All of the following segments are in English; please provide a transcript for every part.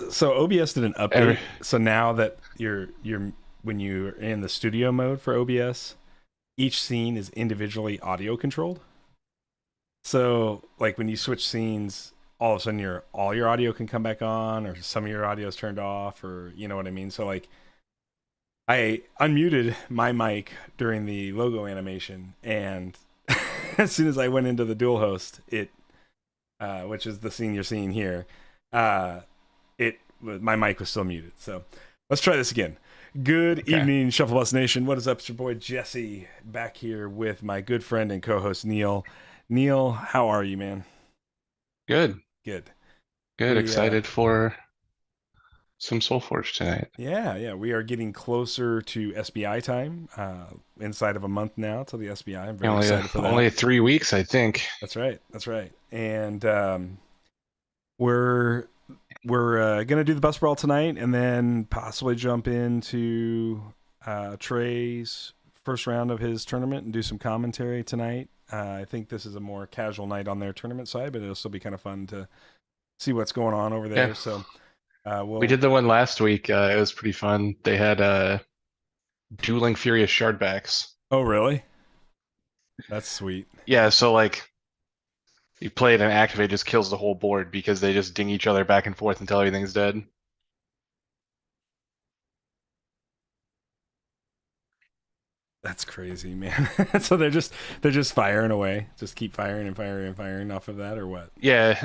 So OBS did an Every, update. So now that you're when you're in the studio mode for OBS, each scene is individually audio controlled. So like when you switch scenes, all of a sudden your all your audio can come back on, or some of your audio is turned off, or you know what I mean. So like I unmuted my mic during the logo animation, and as soon as I went into the dual host, it which is the scene you're seeing here, uh, it my mic was still muted. So let's try this again. Good okay, evening, Shuffle Bus Nation. What is up? It's your boy Jesse back here with my good friend and co-host Neil. Neil, how are you, man? good, Good. good. We Excited for some Solforge tonight. yeah, we are getting closer to SBI time. Inside of a month now till the SBI. I'm very Only excited for that. only 3 weeks, I think. That's right. That's right. And we're we're gonna do the bus brawl tonight, and then possibly jump into Trey's first round of his tournament and do some commentary tonight. I think this is a more casual night on their tournament side, but it'll still be kind of fun to see what's going on over Yeah, there. So we we'll. did the one last week. It was pretty fun. They had dueling furious shardbacks. Oh, really? That's sweet. Yeah, so like you play it and activate just kills the whole board because they just ding each other back and forth until everything's dead. That's crazy, man. So they're just firing away, just keep firing and firing and firing off of that, or what? Yeah,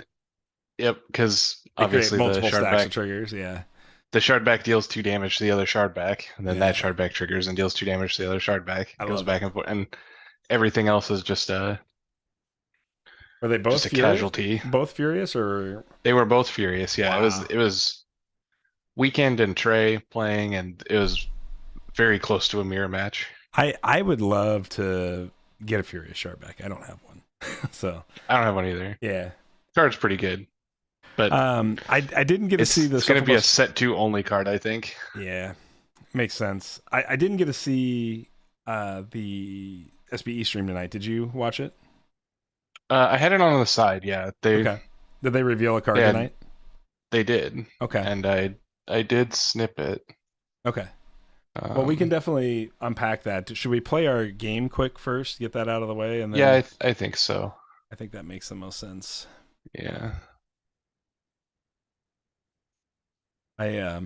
yep. Because They create obviously multiple stacks of triggers. Yeah, the shardback deals 2 damage to the other shardback, and then that yeah. shardback triggers and deals 2 damage to the other shardback. I It goes love it. back and forth, and everything else is Were they both just a furious? casualty. Both furious, or They were both furious. Yeah, it was wow? it was Weekend and Trey playing, and it was very close to a mirror match. I would love to get a Furious Shark back. I don't have one, so I don't have one either. yeah. Card's pretty good, but I didn't get to see the it's gonna Shuffle be a Bus. set two only card, I think. Yeah, makes sense. I didn't get to see the SBE stream tonight. Did you watch it? I had it on the side. Yeah, Okay. Did they reveal a they card had tonight? they did, Okay. and I did snip it. Okay. Well, we can Um, definitely unpack that. Should we play our game quick first, get that out of the way, and yeah, then I think so. I think that makes the most sense. Yeah, I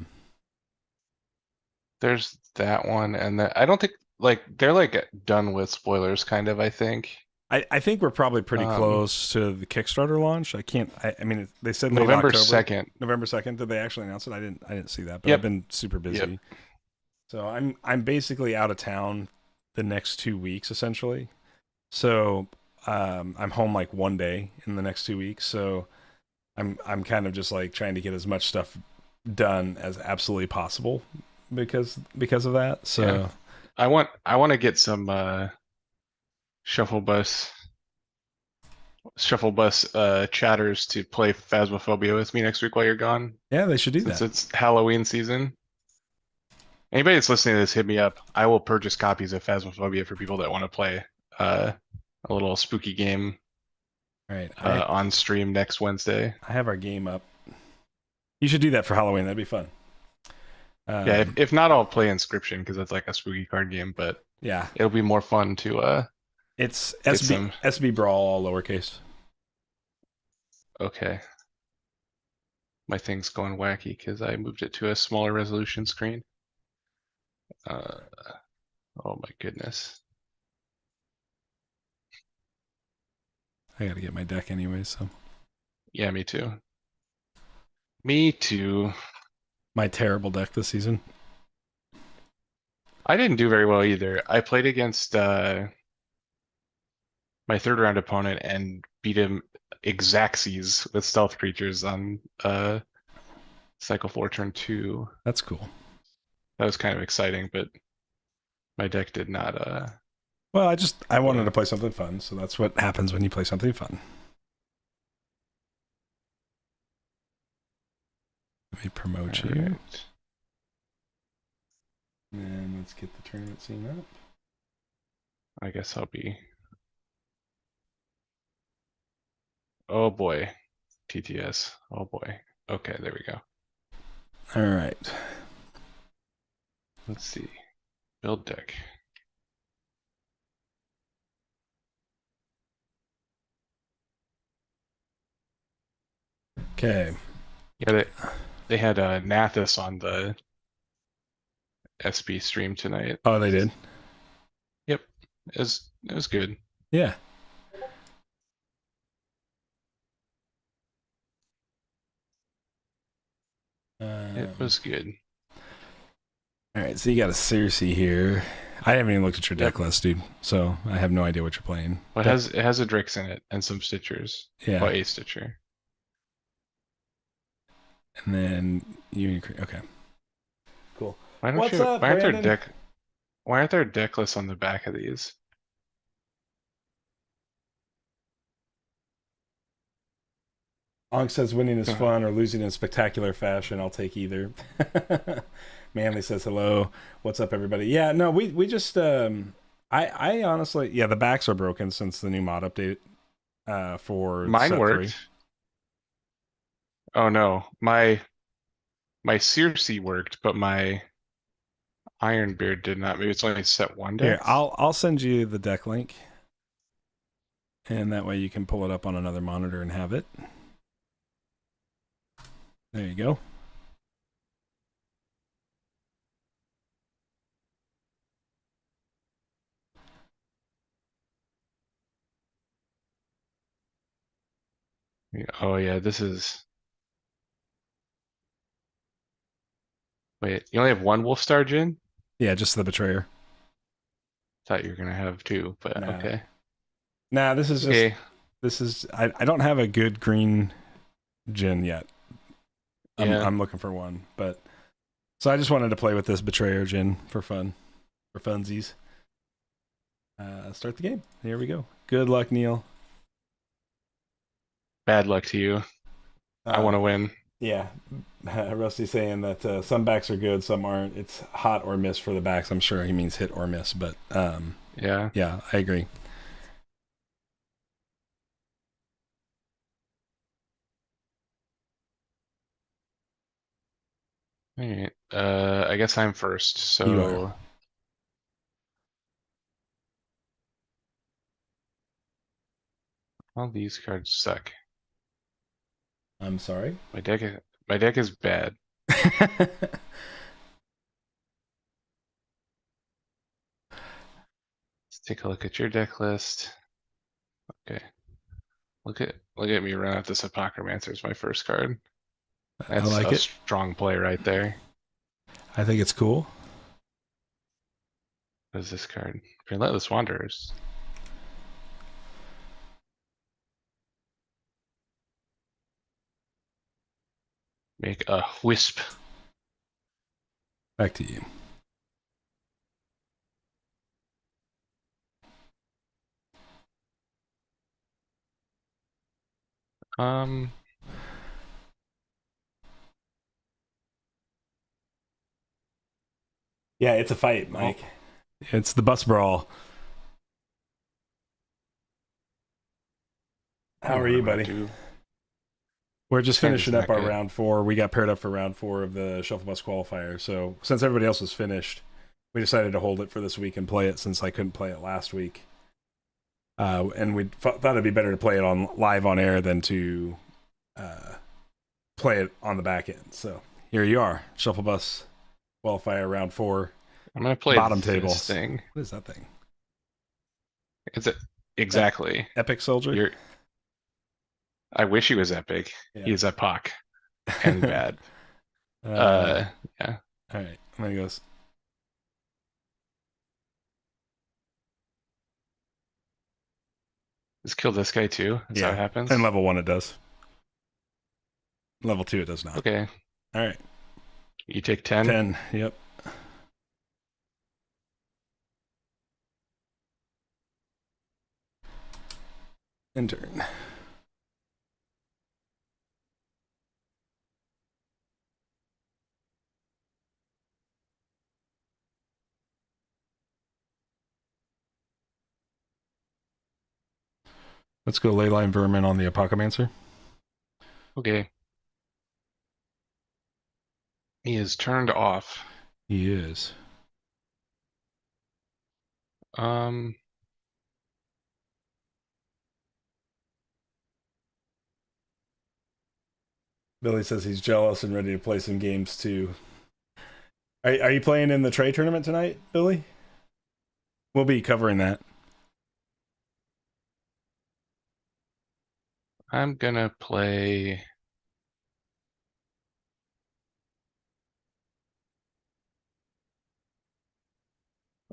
there's that one, and I don't think like they're like done with spoilers, kind of. I think I think we're probably pretty um, close to the Kickstarter launch. I can't. I mean, they said late November October, 2nd. November 2nd. Did they actually announce it? I didn't. I didn't see that, but I've Yep, been super yep. busy. So I'm basically out of town the next 2 weeks essentially. So I'm home like one day in the next 2 weeks. So I'm kind of just like trying to get as much stuff done as absolutely possible because of that. Yeah. So I want to get some shuffle bus chatters to play Phasmophobia with me next week while you're gone, yeah, they should do since that. it's Halloween season. Anybody that's listening to this, hit me up. I will purchase copies of Phasmophobia for people that want to play uh, a little spooky game All right, I on stream next Wednesday. I have our game up. You should do that for Halloween. That'd be fun. Yeah, Um, if not, I'll play Inscription because it's like a spooky card game, but yeah, it'll be more fun to it's get SB some. SB Brawl all lowercase. Okay, my thing's going wacky because I moved it to a smaller resolution screen. Uh, oh my goodness. I got to get my deck anyway. So Yeah, me too. Me too. my terrible deck this season. I didn't do very well either. I played against my third round opponent and beat him Exacxies with stealth creatures on cycle 4 turn 2. That's cool. That was kind of exciting, but my deck did not Well, I wanted to win. play something fun, so that's what happens when you play something fun. Let me All promote you, right. and let's get the tournament scene up. I guess I'll be. Oh boy. TTS. Oh boy. Okay, there we go. All right. Let's see. Build deck. Okay. Yeah, they had Nathis on the SB stream tonight. Oh, they did. Yep, it was good. Yeah. It was good. All right. So you got a Cersei here. I haven't even looked at your Yep. deck list, dude. So I have no idea what you're playing. Well, it has a Drix in it and some Stitchers. Yeah. Well, a Stitcher. And then you. Okay. Cool. What's up, Why aren't there Brandon? deck lists on the back of these? Onk says winning is Huh. fun or losing in spectacular fashion. I'll take either. Manly says hello. What's up, everybody? Yeah, no, we just I honestly, yeah, the backs are broken since the new mod update for Mine set 3. worked. Oh no, my Circe worked, but my Ironbeard did not. Maybe it's only set one Here, decks. I'll send you the deck link, and that way you can pull it up on another monitor and have it. There you go. Oh yeah, this is. Wait, you only have one Wolfstar Djinn? Yeah, just the Betrayer. Thought you were gonna have two, but Nah, okay. nah, this is just Okay, I don't have a good green Jin yet. yeah, I'm looking for one, but so I just wanted to play with this Betrayer Jin for fun, for funsies. Start the game. Here we go. Good luck, Neil. bad luck to you. I want Uh, to win. yeah, Rusty saying that some backs are good, some aren't. It's hot or miss for the backs. I'm sure he means hit or miss, but Yeah. yeah, I agree. All right. I guess I'm first. You are. So all these cards suck. I'm sorry. My deck is bad. Let's take a look at your deck list. Okay. Look at me run out this Apocrymancer as my first card. I That's like a it. strong play right there. I think it's cool. What is this card? Relentless Wanderers. Make a wisp. Back to you. Um, Yeah, it's a fight, oh, Mike. It's the bus brawl. I How don't know are what you, I'm gonna buddy? do. We're just This hand is finishing up not our good. round 4. We got paired up for round 4 of the Shuffle Bus qualifier. So since everybody else was finished, we decided to hold it for this week and play it since I couldn't play it last week. And we thought it'd be better to play it on live on air than to play it on the back end. So here you are, Shuffle Bus qualifier round 4, I'm gonna play bottom this tables. thing. What is that thing? It's a, exactly. Epic Soldier. You're. I wish he was epic. Yeah. He's epoch and bad. uh, Yeah. all right. I'm gonna go. Just kill this guy too. Is that what Yeah, and happens? level 1 it does. Level 2 it does not. Okay. All right. You take 10. 10. Yep. Intern. Let's go Leyline Vermin on the Apocamancer. Okay. He is turned off. He is. Um, Billy says he's jealous and ready to play some games too. Are you playing in the Trey tournament tonight, Billy? We'll be covering that. I'm gonna play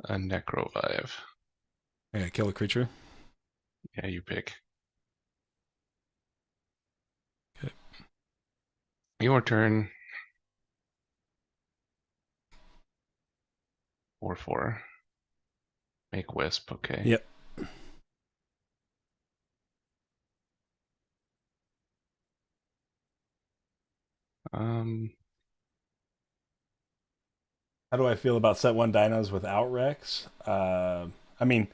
a Necrovive. I gotta kill a creature. Yeah, you pick. Okay. Your turn. 4/4. Make Wisp, okay. Yep. Um, How do I feel about set one dinos without Rex? I mean,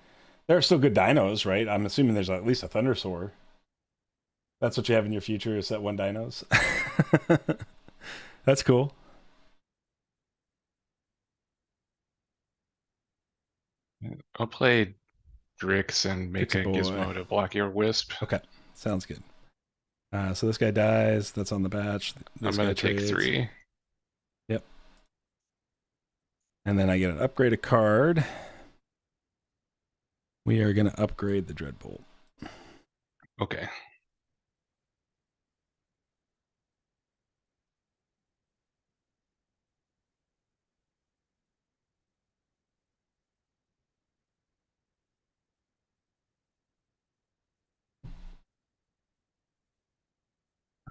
there are still good dinos, right? I'm assuming there's at least a Thundersaur. That's what you have in your future is set one dinos. That's cool. I'll play Drix and make Dixie a boy. Gizmo to block your Wisp. Okay, sounds good. So this guy dies. That's on the batch. I'm This guy gonna take trades. 3. Yep. And then I get an upgraded card. We are going to upgrade the Dreadbolt. Okay.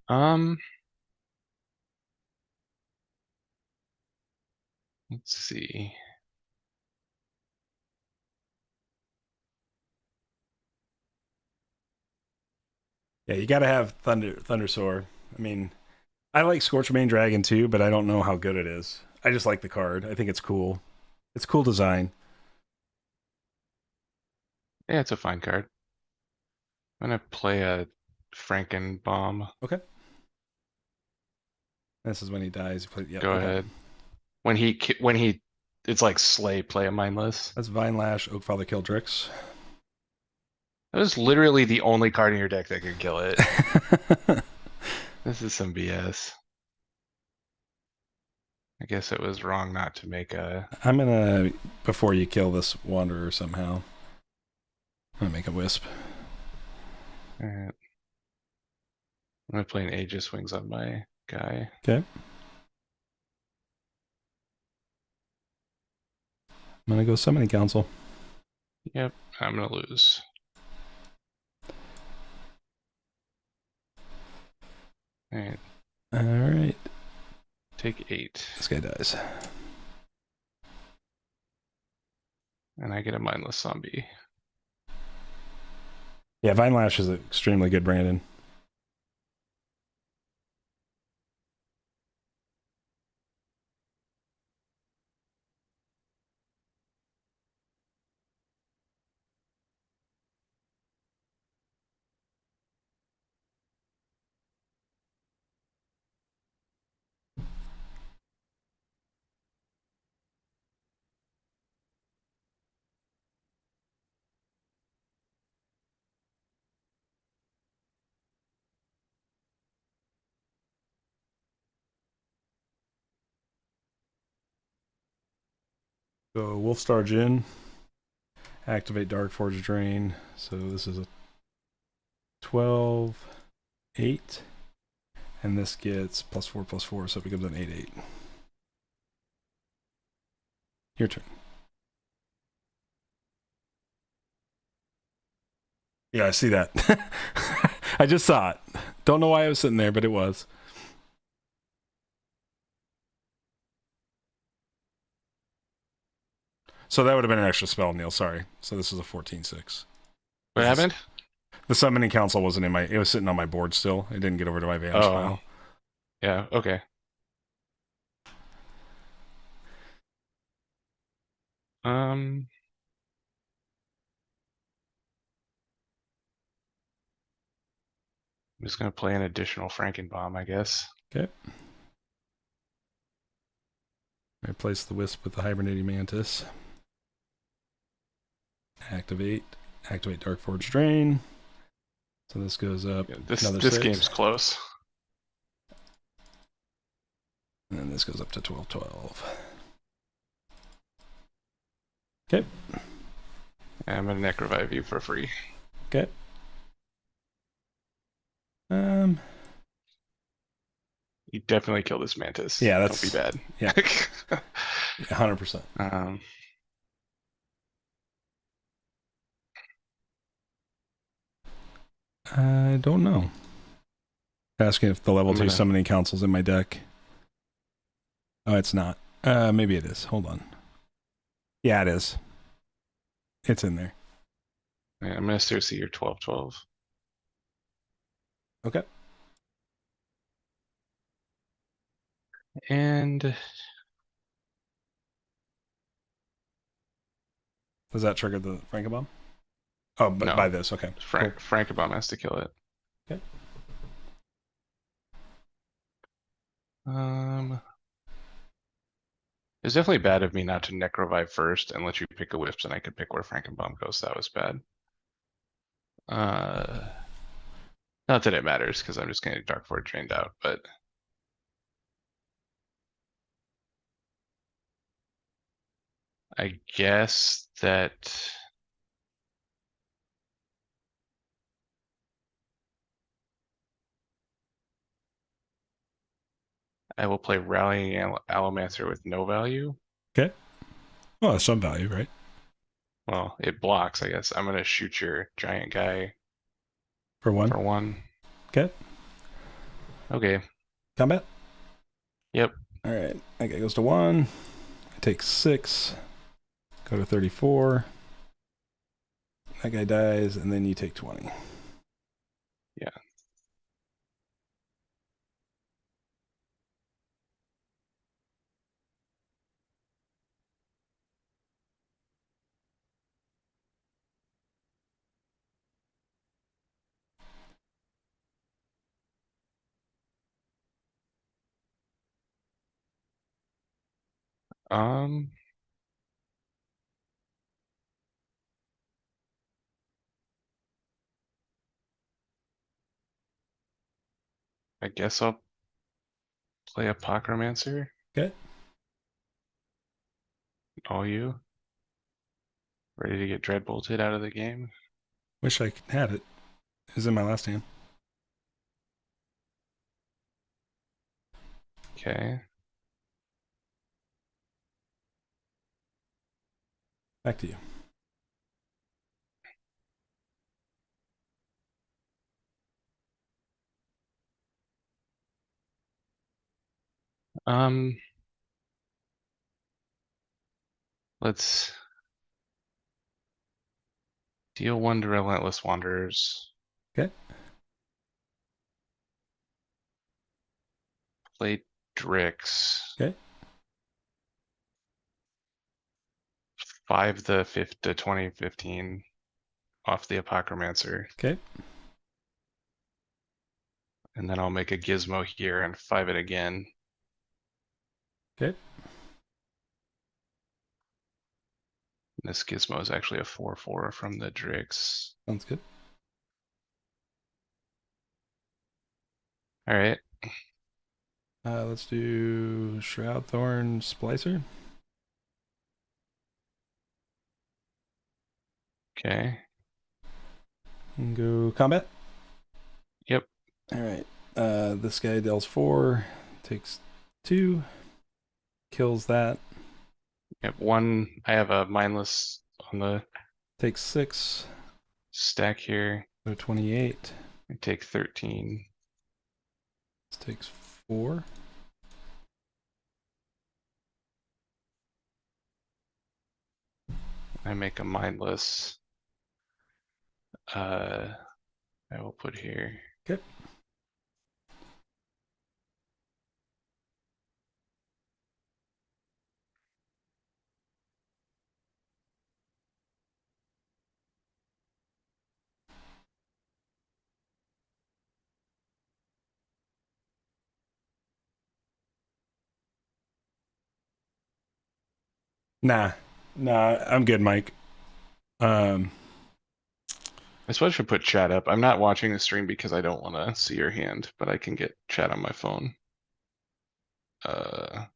Um, let's see. Yeah, you got to have Thundersaur. I mean, I like Scorchmane Dragon too, but I don't know how good it is. I just like the card. I think it's cool. It's cool design. Yeah, it's a fine card. I'm gonna play a Frankenbomb. Okay. This is when he dies. Yep. Go Okay. ahead. It's like Slay, play a mindless. That's Vine Lash, Oakfather Kildrix. That was literally the only card in your deck that could kill it. This is some BS. I guess it was wrong not to make a. I'm gonna before you kill this Wanderer somehow. I'm gonna make a Wisp. Alright. I'm gonna play an Aegis Wings on my guy. Okay. I'm gonna go Summoning Council. Yep, I'm gonna lose. Alright, All right. take 8. This guy dies. And I get a mindless zombie. Yeah, Vine Lash is extremely good, Brandon. So Wolfstar Jin. Activate Dark Forge Drain. So this is a 12, 8. And this gets +4/+4, so it becomes an 8/8. Your turn. Yeah, I see that. I just saw it. Don't know why I was sitting there, but it was. So that would have been an extra spell, Neil. Sorry. So this is a 14/6. What happened? The Summoning Council wasn't in my. It was sitting on my board still. It didn't get over to my Vanish pile. Yeah, okay. I'm just gonna play an additional Frankenbomb, I guess. Okay. Replace the wisp with the hibernating mantis. Activate Dark Forge Drain. So this goes up another this 6. game's close. And then this goes up to 12/12. Okay. I'm gonna neck revive you for free. Okay. You definitely kill this mantis. Yeah, that's don't be bad. Yeah, 100%. I don't know. Asking if the level 2 summoning council's in my deck. Oh, it's not. Maybe it is. Hold on. Yeah, it is. It's in there. Yeah, I'm gonna start see your 12/12. Okay. And Does that trigger the Frankabomb? Oh, but no. by this, okay. Cool. Frankabomb has to kill it. Okay. It's definitely bad of me not to neck revive first and let you pick a whips, and I could pick where Frankenbaum goes. That was bad. Not that it matters because I'm just gonna Dark Forge drained out, but I guess that I will play Rallying Allomancer with no value. Okay. Well, some value, right? Well, it blocks, I guess. I'm gonna shoot your giant guy For 1. for 1. Okay. Okay. Combat? Yep. All right. That guy goes to 1. I take 6. Go to 34. That guy dies, and then you take 20. Yeah. I guess I'll play a Pocromancer. Okay. All you. Ready to get Dreadbolted out of the game? Wish I had it. It was in my last hand. Okay. Back to you. Let's deal 1 to Relentless Wanderers. Okay. Play Drix. Okay. 5 the 5th to 2015 off the Apocrymancer. Okay. And then I'll make a Gizmo here and 5 it again. Okay. This Gizmo is actually a 4/4 from the Drix. Sounds good. All right. Let's do Shroud Thorn Splicer. Okay. And go combat. Yep. All right. This guy deals 4, takes 2, kills that. Yep. 1. I have a mindless on the Takes 6. stack here. So 28. I take 13. This takes 4. I make a mindless. I will put here. Okay. Nah, I'm good, Mike. Um, I suppose I should put chat up. I'm not watching the stream because I don't want to see your hand, but I can get chat on my phone. Uh,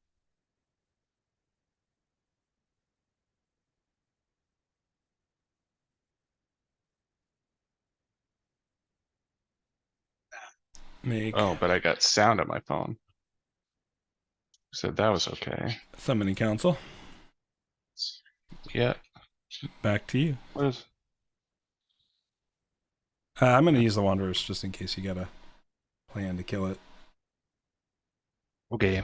make oh, but I got sound on my phone. Said that was okay. summoning council. Yeah. Back to you. What is? I'm gonna use the Wanderers just in case you got a plan to kill it. Okay.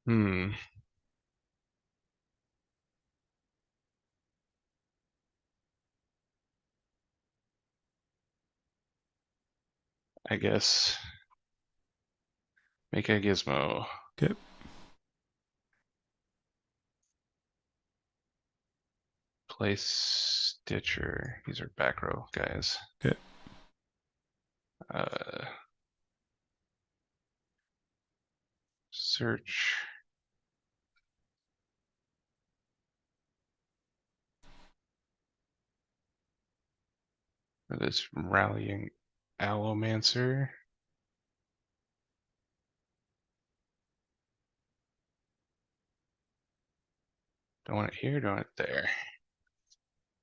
Hmm. I guess make a gizmo. Okay. Place Stitcher. These are back row guys. Okay. Search. For this rallying Allomancer. Don't want it here, don't want it there.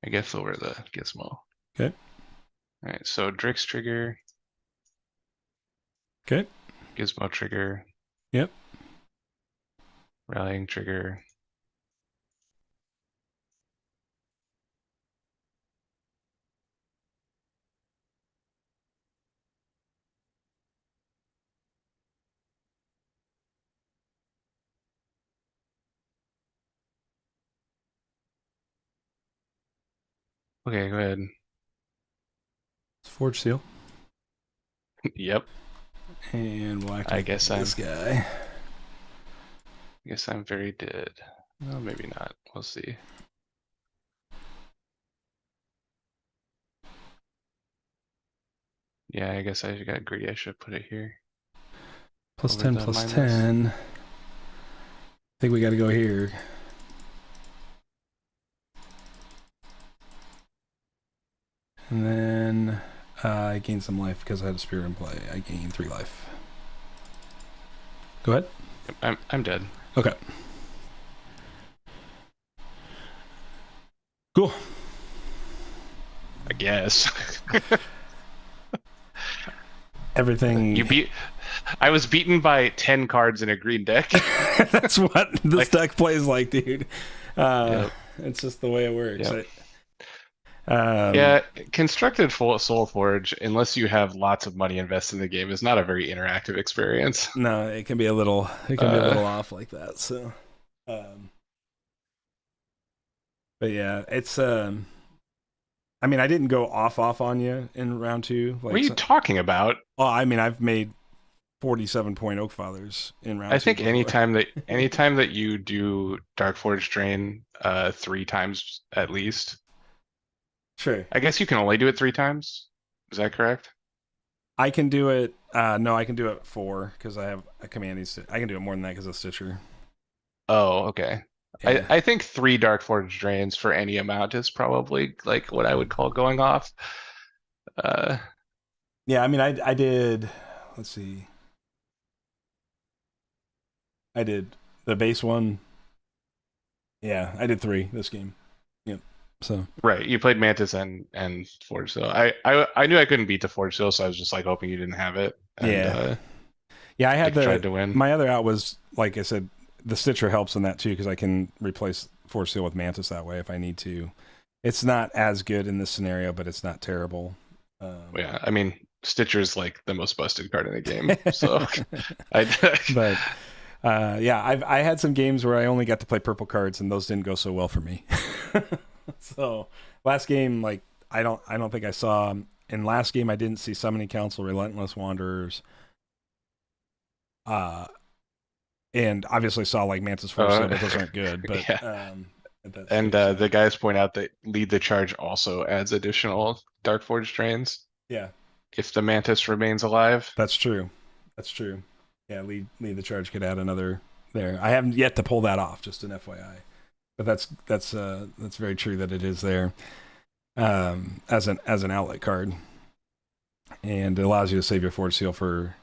I guess over the gizmo. Okay. Alright, so Drix trigger, Okay. gizmo trigger, Yep. rallying trigger. Okay, go ahead. Forge seal. Yep. And we'll I guess this guy. I guess I'm very dead. No, maybe not. We'll see. Yeah, I guess I got greedy. I should put it here. Plus Over 10, the plus mindless. 10. I think we got to go here. And then I gained some life because I had a spear in play. I gained 3 life. Go ahead. I'm dead. Okay. Cool. I guess. Everything. You beat. I was beaten by 10 cards in a green deck. That's what this Like- deck plays like, dude. Yep. It's just the way it works. Yep. Yeah, constructed full Solforge, unless you have lots of money invested in the game, is not a very interactive experience. no, it can be a little off like that. So, but yeah, it's I mean, I didn't go off on you in round 2. Like, What are you talking about? well, I mean, I've made 47 point Oak Fathers in round 2. I think before. anytime that you do Dark Forge Drain 3 times at least. Sure. I guess you can only do it 3 times. Is that correct? I can do it. No, I can do it 4 because I have a commanding. I can do it more than that because of Stitcher. Oh, okay. Yeah. I think 3 Dark Forge Drains for any amount is probably like what I would call going off. Yeah, I mean, I did. Let's see. I did the base one. Yeah, I did 3 this game. Yep. So Right, you played Mantis and Forge Seal. I knew I couldn't beat the Forge Seal, so I was just like hoping you didn't have it. And, yeah, yeah. I had tried to win. My other out was, like I said, the Stitcher helps in that too because I can replace Force Seal with Mantis that way if I need to. It's not as good in this scenario, but it's not terrible. Yeah, I mean Stitcher's like the most busted card in the game, so but yeah, I had some games where I only got to play purple cards and those didn't go so well for me. So last game, like I don't think I saw in last game. I didn't see Summoning Council, Relentless Wanderers, uh, and obviously saw like Mantis Force Seal, Uh, but those aren't good. But yeah. at that And stage, so the guys point out that Lead the Charge also adds additional Dark Forge drains yeah, if the Mantis remains alive. that's true. That's true. Yeah, lead the charge could add another there. I haven't yet to pull that off. Just an FYI, but that's very true that it is there as an outlet card, and it allows you to save your Forge Seal for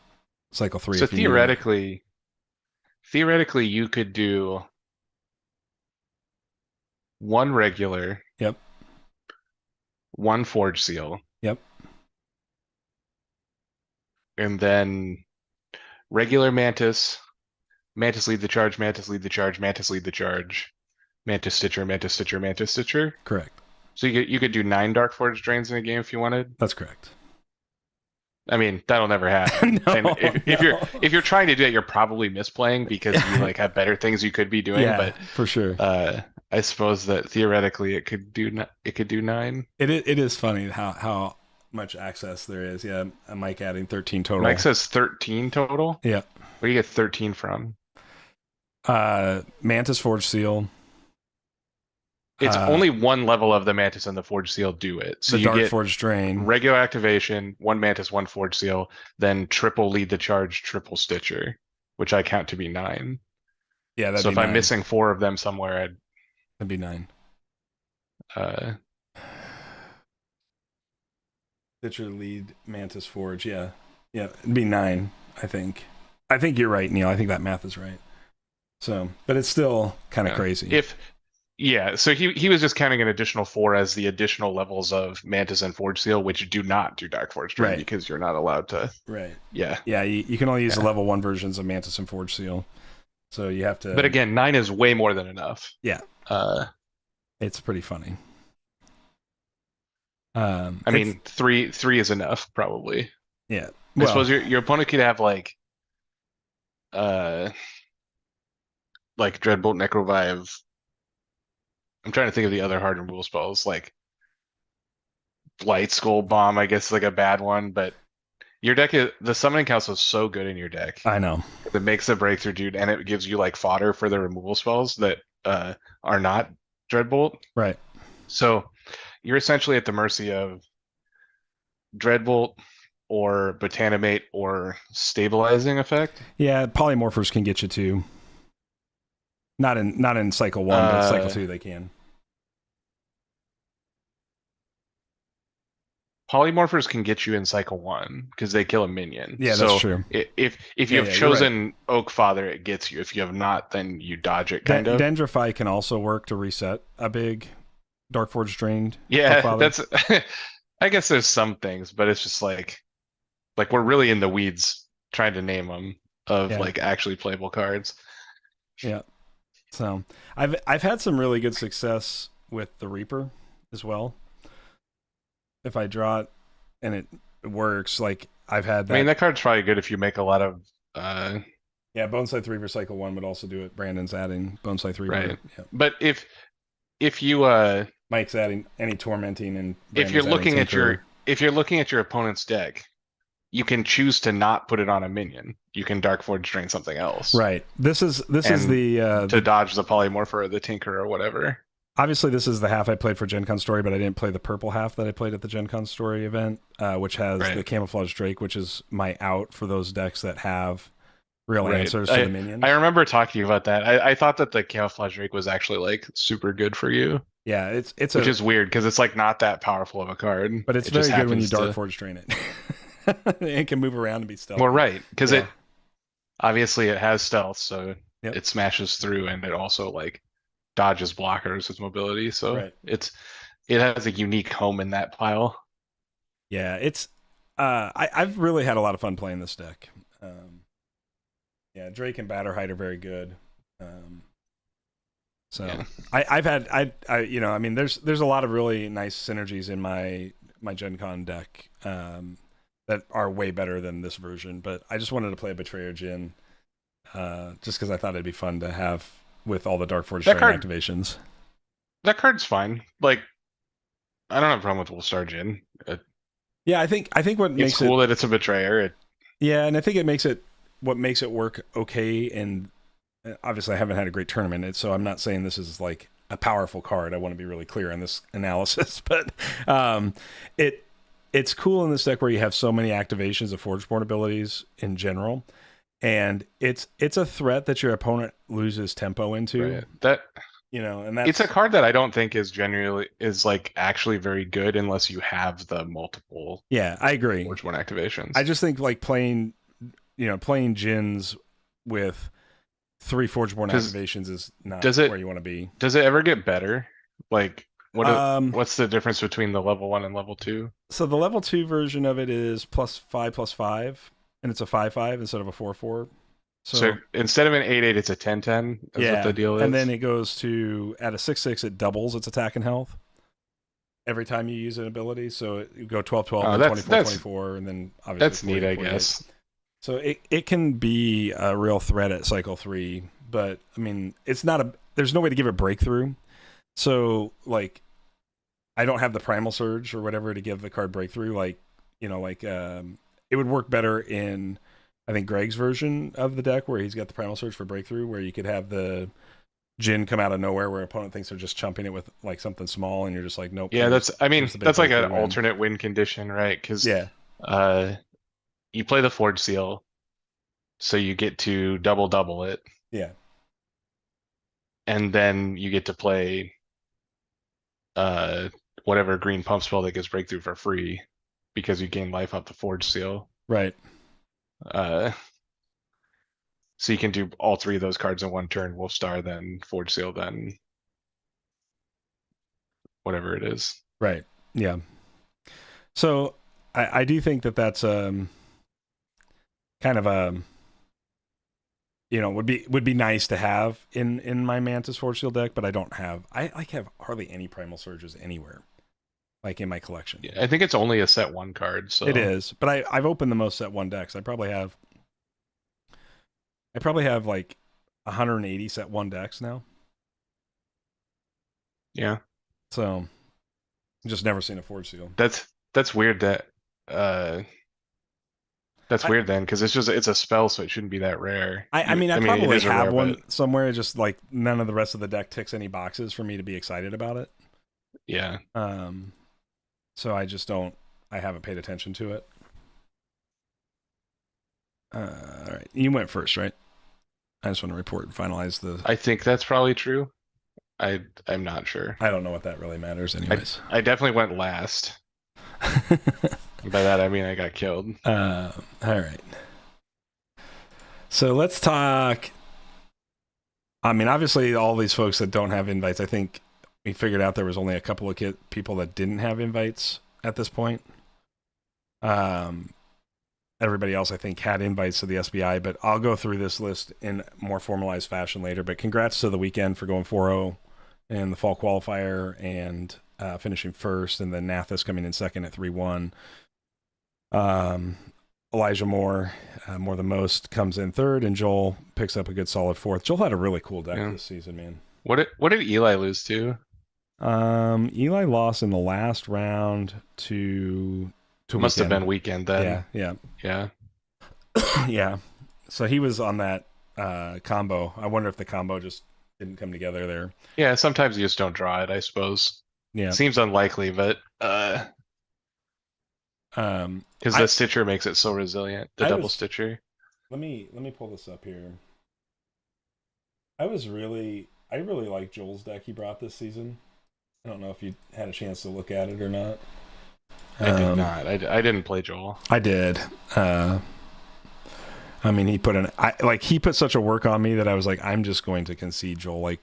cycle 3 So if you need it. theoretically, you could do one regular, Yep. one Forge Seal, Yep. and then regular Mantis, Mantis lead the charge, Mantis lead the charge, Mantis lead the charge, Mantis Stitcher, Mantis Stitcher, Mantis Stitcher. Correct. So you could do 9 Dark Forge drains in a game if you wanted. That's correct. I mean, that'll never happen. No, And if no. you're trying to do that, you're probably misplaying because you like have better things you could be doing. Yeah, But for sure. I suppose that theoretically it could do 9. It is funny how much access there is. Yeah, Mike adding 13 total. Mike says 13 total. Yeah. Where do you get 13 from? Mantis Forge Seal. It's only one level of the Mantis and the Forge Seal do it. So the you Dark get Forge Drain. regular activation, one Mantis, one Forge Seal, then triple Lead the Charge, triple Stitcher, which I count to be 9. Yeah, that'd So be if 9. I'm missing 4 of them somewhere, That'd be 9. I'd Stitcher Lead Mantis Forge. Yeah, yeah, it'd be 9. I think. I think you're right, Neil. I think that math is right. So, but it's still kind of crazy. So he was just counting an additional 4 as the additional levels of Mantis and Forge Seal, which do not do Dark Forge Drain Right. because you're not allowed to. Right. Yeah. Yeah, you can only use the level 1 versions of Mantis and Forge Seal. So you have to. But again, 9 is way more than enough. Yeah. It's pretty funny. I mean, three is enough probably. Yeah. I suppose your opponent could have like Dreadbolt Necrovive. I'm trying to think of the other hard removal spells, like Blight Skull Bomb, I guess is like a bad one, but your deck the Summoning Council is so good in your deck. I know. It makes the breakthrough, dude, and it gives you like fodder for the removal spells that are not Dreadbolt. Right. So you're essentially at the mercy of Dreadbolt or Botanimate or Stabilizing Effect. Yeah, Polymorphers can get you too. Not in cycle 1, but cycle 2 they can. Polymorphers can get you in cycle 1 because they kill a minion. Yeah, that's true. If you have chosen Oak Father, it gets you. If you have not, then you dodge it. Kind of. Dendrify can also work to reset a big Dark Forge drained. Yeah, that's. I guess there's some things, but it's just like we're really in the weeds trying to name them of like actually playable cards. Yeah. So I've had some really good success with the Reaper as well. If I draw it and it works, like I've had that. I mean, that card's probably good if you make a lot of. Yeah, Bonescythe Reaper cycle 1 would also do it. Brandon's adding Bonescythe Reaper. Right. Yeah. But if you Mike's adding any tormenting and if you're looking at your opponent's deck, you can choose to not put it on a minion. You can Dark Forge drain something else. Right. This is the to dodge the Polymorpher or the Tinker or whatever. Obviously, this is the half I played for Gen Con Story, but I didn't play the purple half that I played at the Gen Con Story event, which has the Camouflage Drake, which is my out for those decks that have real answers to the minions. I remember talking to you about that. I thought that the Camouflage Drake was actually like super good for you. Yeah, which is weird because it's like not that powerful of a card. But it's very good when you Dark Forge drain it. It can move around and be stealthy. Well, right, because it obviously it has stealth, so it smashes through, and it also like dodges blockers with mobility. So it has a unique home in that pile. Yeah, it's I've really had a lot of fun playing this deck. Yeah, Drake and Batterhide are very good. I've had I mean there's a lot of really nice synergies in my Gen Con deck that are way better than this version, but I just wanted to play a Betrayer Jin just because I thought it'd be fun to have with all the Dark Forge activations. That card's fine. Like I don't have a problem with Wolfstar Jin. Yeah, I think what It's makes it cool that it's a betrayer. yeah, and I think it makes it what makes it work okay. And obviously, I haven't had a great tournament, so I'm not saying this is like a powerful card. I want to be really clear on this analysis, but um, it it's cool in this deck where you have so many activations of Forgeborn abilities in general, and it's a threat that your opponent loses tempo into, Right. That and it's a that's card that I don't think is genuinely is like actually very good unless you have the multiple yeah, I agree. Forgeborn I activations. just think like playing Jins with three Forgeborn Does activations is not does where it you want to be. does it ever get better? Like Um, what's the difference between the level 1 and level 2? so the level 2 version of it is +5/+5, and it's a 5/5 instead of a 4/4. So So instead of an 8/8, it's a 10/10 is what the yeah, deal and then is. it goes to at a 6/6, it doubles its attack and health every time you use an ability. So you go 12/12, Oh, then that's 24/24, and then obviously that's neat, 48, I 48. guess. So it can be a real threat at cycle 3, but I mean, it's not a. There's no way to give it breakthrough. So like, I don't have the primal surge or whatever to give the card breakthrough. It would work better in I think Greg's version of the deck where he's got the primal surge for breakthrough, where you could have the Jin come out of nowhere where opponent thinks they're just chumping it with like something small, and you're just like, nope. Yeah, I mean, Here's the big that's like an breakthrough, and alternate win condition, right? Because yeah, uh, you play the Forge Seal, so you get to double it, yeah, and then you get to play uh whatever green pump spell that gives breakthrough for free because you gain life off the Forge Seal. right, Uh, so you can do all three of those cards in one turn: Wolfstar, then Forge Seal, then whatever it is. right, yeah. So I do think that that's kind of a would be nice to have in my Mantis Force Shield deck, but I like have hardly any primal surges anywhere like in my collection. Yeah, I think it's only a set one card, It so is, but I've opened the most set one decks. I probably have like 180 set one decks now. yeah, So just never seen a Forge Seal. that's weird that uh that's I, weird then because it's a spell, so it shouldn't be that rare. I mean I I mean, it probably is a have rare, but one somewhere. Just like none of the rest of the deck ticks any boxes for me to be excited about it. yeah. So I just don't. I haven't paid attention to it. All right, you went first, right? I just want to report and finalize the. I think that's probably true. I'm not sure. I don't know what that really matters, anyways. I definitely went last. By that I mean I got killed. All right. So let's talk. I mean, obviously, all these folks that don't have invites, I think we figured out there was only a couple of people that didn't have invites at this point. Everybody else, I think, had invites to the SBI, but I'll go through this list in more formalized fashion later. But congrats to the weekend for going 4-0 in the fall qualifier and finishing first, and then Nathis coming in second at 3-1. Elijah Moore, more than most, comes in third, and Joel picks up a good solid fourth. Joel had a really cool deck Yeah. this season, man. What did Eli lose to? Eli lost in the last round to Must have Weekend. been weekend then. Yeah, Yeah. yeah. So he was on that combo. I wonder if the combo just didn't come together there. Yeah, sometimes you just don't draw it, I suppose. Yeah. Seems unlikely, but because the Stitcher makes it so resilient, the double Stitcher. Let me pull this up here. I really like Joel's deck he brought this season. I don't know if you had a chance to look at it or not. I did not. I didn't play Joel. I did. I mean, he put such a work on me that I was like, I'm just going to concede Joel.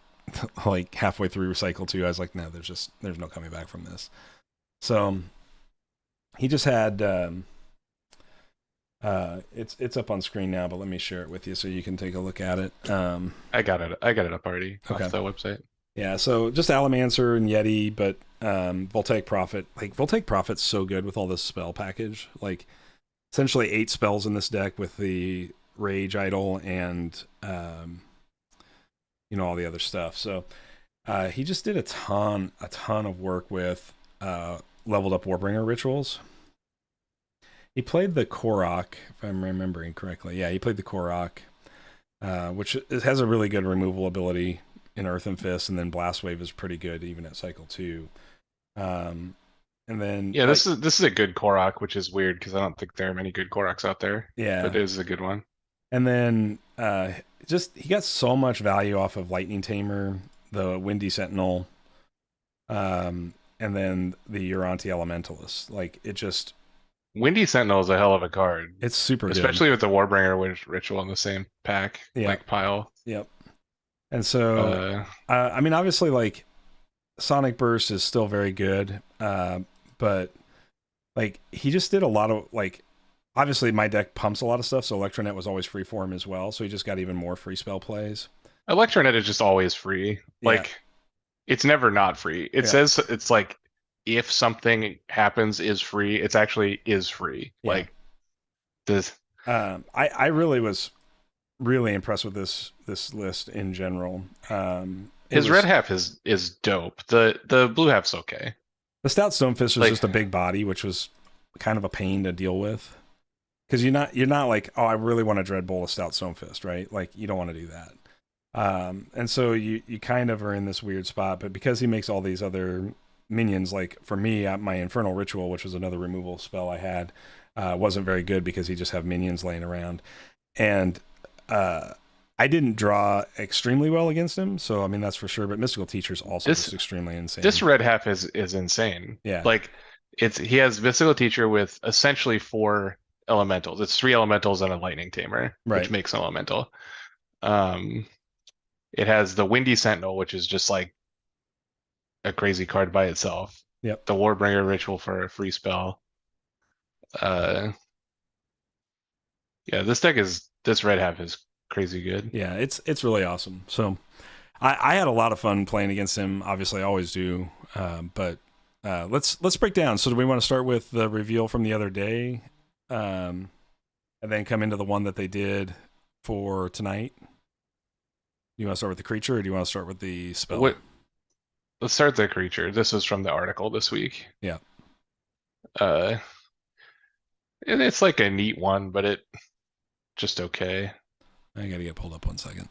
Like halfway through cycle 2, I was like, no, there's no coming back from this. So he just had. It's up on screen now, but let me share it with you so you can take a look at it. I got it up already off the website. Yeah, so just Alamancer and Yeti, but Voltaic Prophet. Like Voltaic Prophet's so good with all this spell package. Like essentially 8 spells in this deck with the Rage Idol and all the other stuff. So he just did a ton of work with leveled up Warbringer rituals. He played the Korok, if I'm remembering correctly. Yeah, he played the Korok, which has a really good removal ability in Earthen Fist, and then Blast Wave is pretty good even at cycle 2. And then Yeah, like this is a good Korok, which is weird because I don't think there are many good Koroks out there, yeah, but it is a good one. and then just he got so much value off of Lightning Tamer, the Windy Sentinel, and then the Uranti Elementalist. Like it just Windy Sentinel is a hell of a card, it's super good. especially with the Warbringer ritual in the same pack, Yeah, like pile. yep. And so Uh, I mean, obviously, like Sonic Burst is still very good, but like he just did a lot of like. Obviously, my deck pumps a lot of stuff, so Electronet was always free for him as well. So he just got even more free spell plays. Electronet is just always free. Yeah, Like it's never not free. It yeah, says it's like if something happens is free, it's actually is free. yeah. Like this I really was really impressed with this list in general. It his red was half is dope. The blue half's okay. the Stout Stonefist was Like just a big body, which was kind of a pain to deal with. Because you're not like, oh, I really want to Dread Bowl a Stout Stonefist, right? Like you don't want to do that. And so you kind of are in this weird spot, but because he makes all these other minions, like for me, my Infernal Ritual, which was another removal spell I had, wasn't very good because he just have minions laying around, and I didn't draw extremely well against him. So I mean that's for sure. But Mystical Teacher's also this just extremely insane. this red half is insane. Yeah, Like he has Mystical Teacher with essentially 4 elementals. It's 3 elementals and a lightning tamer, which right. makes an elemental. Um it has the Windy Sentinel, which is just like a crazy card by itself. Yep. The Warbringer ritual for a free spell. Uh yeah, this red half is crazy good. Yeah, it's really awesome. So I had a lot of fun playing against him. Obviously, I always do. But let's break down. So do we want to start with the reveal from the other day, and then come into the one that they did for tonight? Do you want to start with the creature, or do you want to start with the spell? Let's start the creature. This was from the article this week. Yeah. Uh and it's like a neat one, but it just okay. I gotta get pulled up 1 second.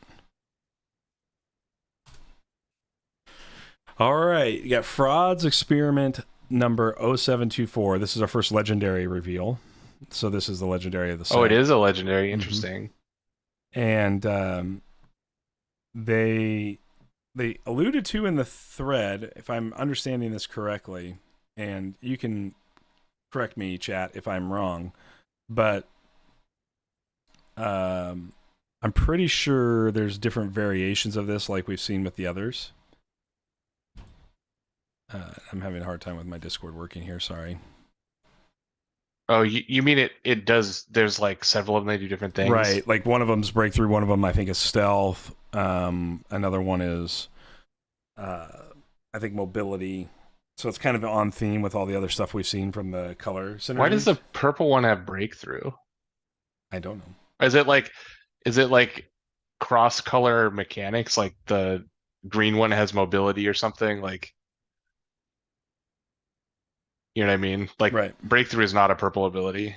All right, you got Fraud's Experiment number 0724. This is our first legendary reveal. So this is the legendary of the set. Oh, it is a legendary. Interesting. And they alluded to in the thread, if I'm understanding this correctly, and you can correct me, chat, if I'm wrong, but I'm pretty sure there's different variations of this, like we've seen with the others. I'm having a hard time with my Discord working here. Sorry. Oh, you mean it does, there's like several of them, they do different things? Right. Like one of them's breakthrough. One of them, I think, is stealth. Another one is, I think, mobility. So it's kind of on theme with all the other stuff we've seen from the color synergies. Why does the purple one have breakthrough? I don't know. Is it like cross color mechanics? Like the green one has mobility or something? Like, you know what I mean? Like Right. breakthrough is not a purple ability.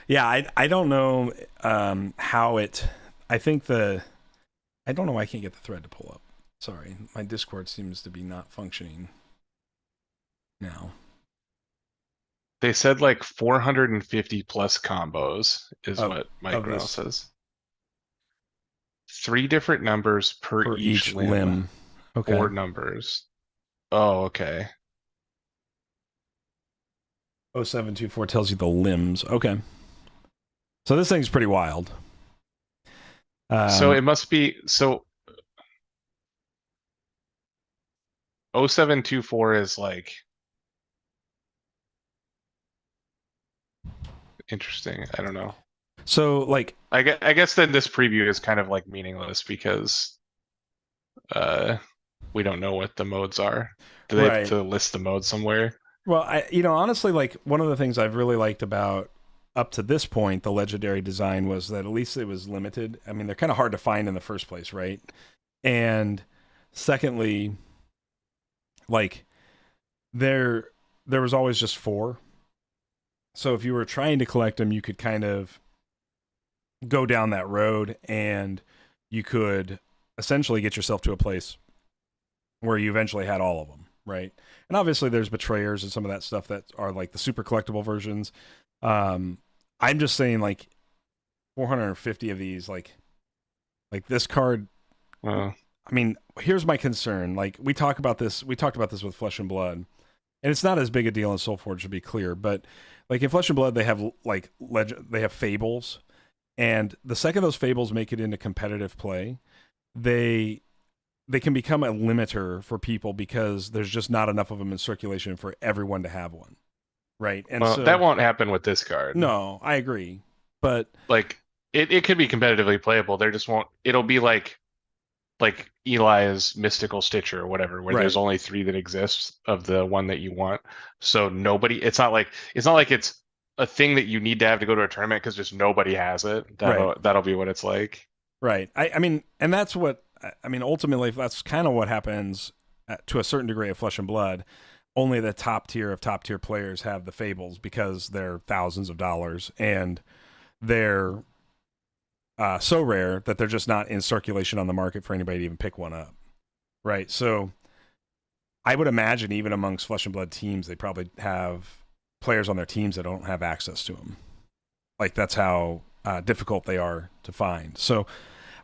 Yeah, I don't know how it. I think I don't know why I can't get the thread to pull up. Sorry, my Discord seems to be not functioning now. They said like 450 plus combos is Of- what Mike of Grell this. says. 3 different numbers per For each limb. Okay. 4 numbers. Oh, okay. 0724 tells you the limbs. Okay. So this thing's pretty wild. So it must be so 0724 is like interesting. I don't know. So like I guess then this preview is kind of like meaningless because we don't know what the modes are. Do they have to list the modes somewhere? Well, honestly, like one of the things I've really liked about up to this point, the legendary design was that at least it was limited. I mean, they're kind of hard to find in the first place, right? And secondly, like they're there was always just 4. So if you were trying to collect them, you could kind of go down that road, and you could essentially get yourself to a place where you eventually had all of them, right? And obviously there's betrayers and some of that stuff that are like the super collectible versions. I'm just saying, like, 450 of these, like this card. Uh, I mean, here's my concern. Like, we talked about this with Flesh and Blood, and it's not as big a deal in Solforge, to be clear. But like in Flesh and Blood, they have like they have fables, and the second those fables make it into competitive play, they can become a limiter for people because there's just not enough of them in circulation for everyone to have one, right? And well, so that won't happen with this card. no, I agree, but Like it could be competitively playable. There just won't. It'll be like Eli's Mystical Stitcher or whatever, where right, there's only 3 that exist of the one that you want. So nobody. It's not like it's a thing that you need to have to go to a tournament because just nobody has it. That'll be what it's like. right. I mean, and that's what I mean. Ultimately, that's kind of what happens to a certain degree of Flesh and Blood. Only the top tier of top tier players have the fables because they're thousands of dollars, and they're so rare that they're just not in circulation on the market for anybody to even pick one up, right? So I would imagine even amongst Flesh and Blood teams, they probably have players on their teams that don't have access to them. Like, that's how difficult they are to find. So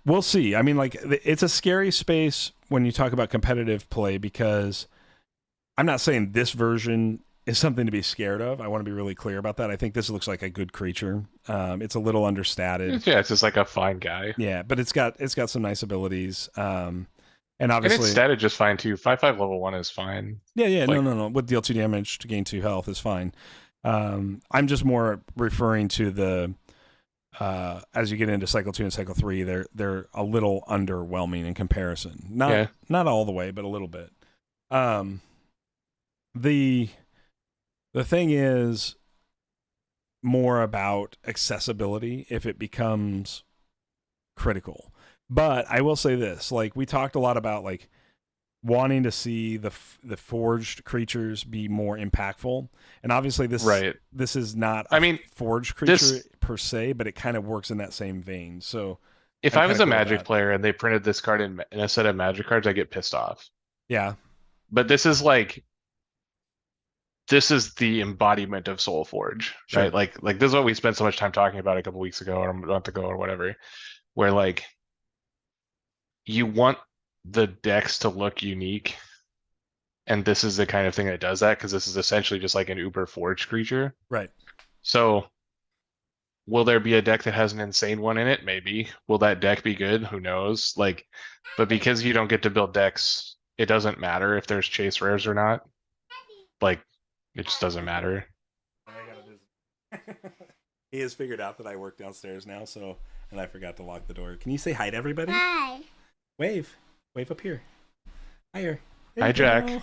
we'll see. I mean, like, it's a scary space when you talk about competitive play, because I'm not saying this version is something to be scared of. I want to be really clear about that. I think this looks like a good creature. It's a little understated. Yeah, it's just like a fine guy. Yeah, but it's got some nice abilities. And And obviously, it's statted just fine too. 5/5 level 1 is fine. yeah, Like, no. With deal 2 damage to gain 2 health is fine. I'm just more referring to the as you get into cycle 2 and cycle 3, they're a little underwhelming in comparison. Not all the way, but a little bit. The thing is more about accessibility if it becomes critical. But I will say this, like, we talked a lot about, like, wanting to see the forged creatures be more impactful, and obviously this is not forged creature per se, but it kind of works in that same vein. So if I'm I was kinda a cool with Magic that. player and they printed this card in a set of Magic cards, I get pissed off. Yeah, But this is the embodiment of Solforge, sure, right? Like this is what we spent so much time talking about a couple weeks ago or a month ago or whatever, where like you want the decks to look unique, and this is the kind of thing that does that because this is essentially just like an Uber Forge creature. right. So will there be a deck that has an insane one in it? Maybe. Will that deck be good? Who knows? Like, but because you don't get to build decks, it doesn't matter if there's chase rares or not. Like, it just doesn't matter. He has figured out that I work downstairs now, and I forgot to lock the door. Can you say hi to everybody? Hi. Wave up here. Hi. Hi, Jack.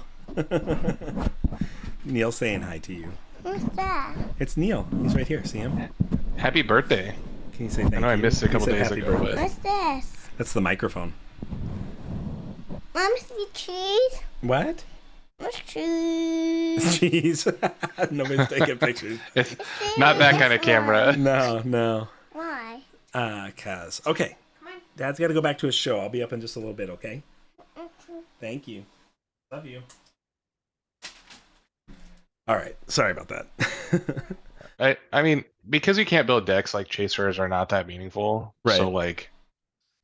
Neil's saying hi to you. Who's that? It's Neil. He's right here. See him? Happy birthday. Can you say thank you? I know I missed it a He couple said days happy ago, birthday. What's this? That's the microphone. Mom, see cheese? What? What's cheese? Cheese. Nobody's taking pictures. It's not that kind of camera. No. Why? Cause. Okay. Dad's got to go back to his show. I'll be up in just a little bit, okay? Thank you. Love you. All right. Sorry about that. I mean, because you can't build decks, like chase rares are not that meaningful. Right. So like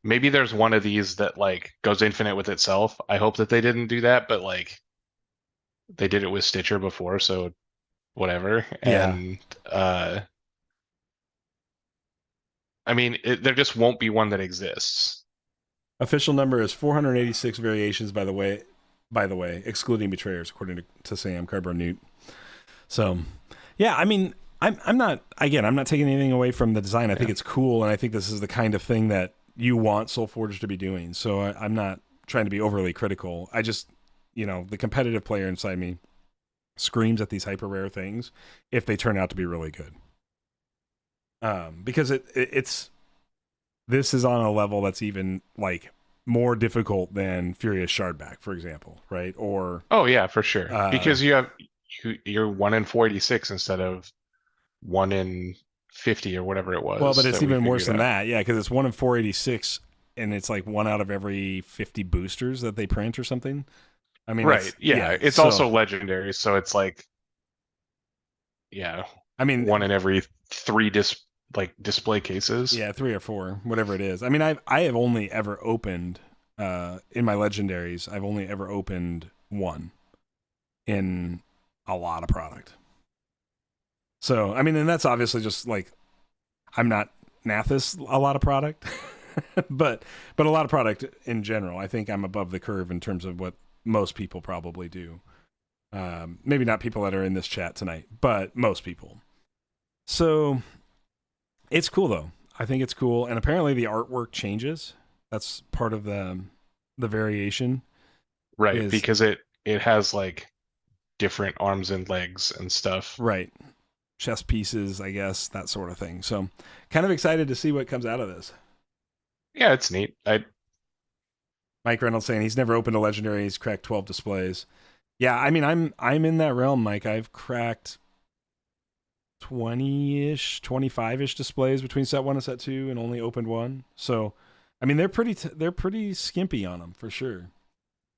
maybe there's one of these that like goes infinite with itself. I hope that they didn't do that, but like they did it with Stitcher before, so whatever. Yeah. And I mean, there just won't be one that exists. Official number is 486 variations, by the way, excluding betrayers, according to Sam Carbo-Newt. So, yeah, I mean, I'm not taking anything away from the design. I think it's cool, and I think this is the kind of thing that you want Solforge to be doing. So I'm not trying to be overly critical. I just, the competitive player inside me screams at these hyper rare things if they turn out to be really good. Because this is on a level that's even like more difficult than Furious Shardback, for example, right? Or oh yeah, for sure. Because you you're 1 in 486 instead of 1 in 50 or whatever it Well, but was it's that we even worse figured than out. that. Yeah, because it's 1 in 486, and it's like 1 out of every 50 boosters that they print or something. I mean, Right. it's Yeah. yeah. It's So also legendary, so it's like, yeah, I mean, 1 in every 3 display cases. yeah, 3 or 4, whatever it is. I mean, I have only ever opened in my legendaries. I've only ever opened 1 in a lot of product. So I mean, and that's obviously just like I'm not Nathis a lot of product, but a lot of product in general. I think I'm above the curve in terms of what most people probably do. Maybe not people that are in this chat tonight, but most people. So it's cool though. I think it's cool, and apparently the artwork changes. That's part of the variation. Right, Is because it has like different arms and legs and stuff. right. Chess pieces, I guess, that sort of thing. So, kind of excited to see what comes out of this. Yeah, it's neat. Mike Reynolds saying he's never opened a legendary. He's cracked 12 displays. Yeah, I mean, I'm in that realm, Mike. I've cracked 20-ish, 25-ish displays between set 1 and set 2, and only opened 1. So, I mean, they're pretty skimpy on them for sure.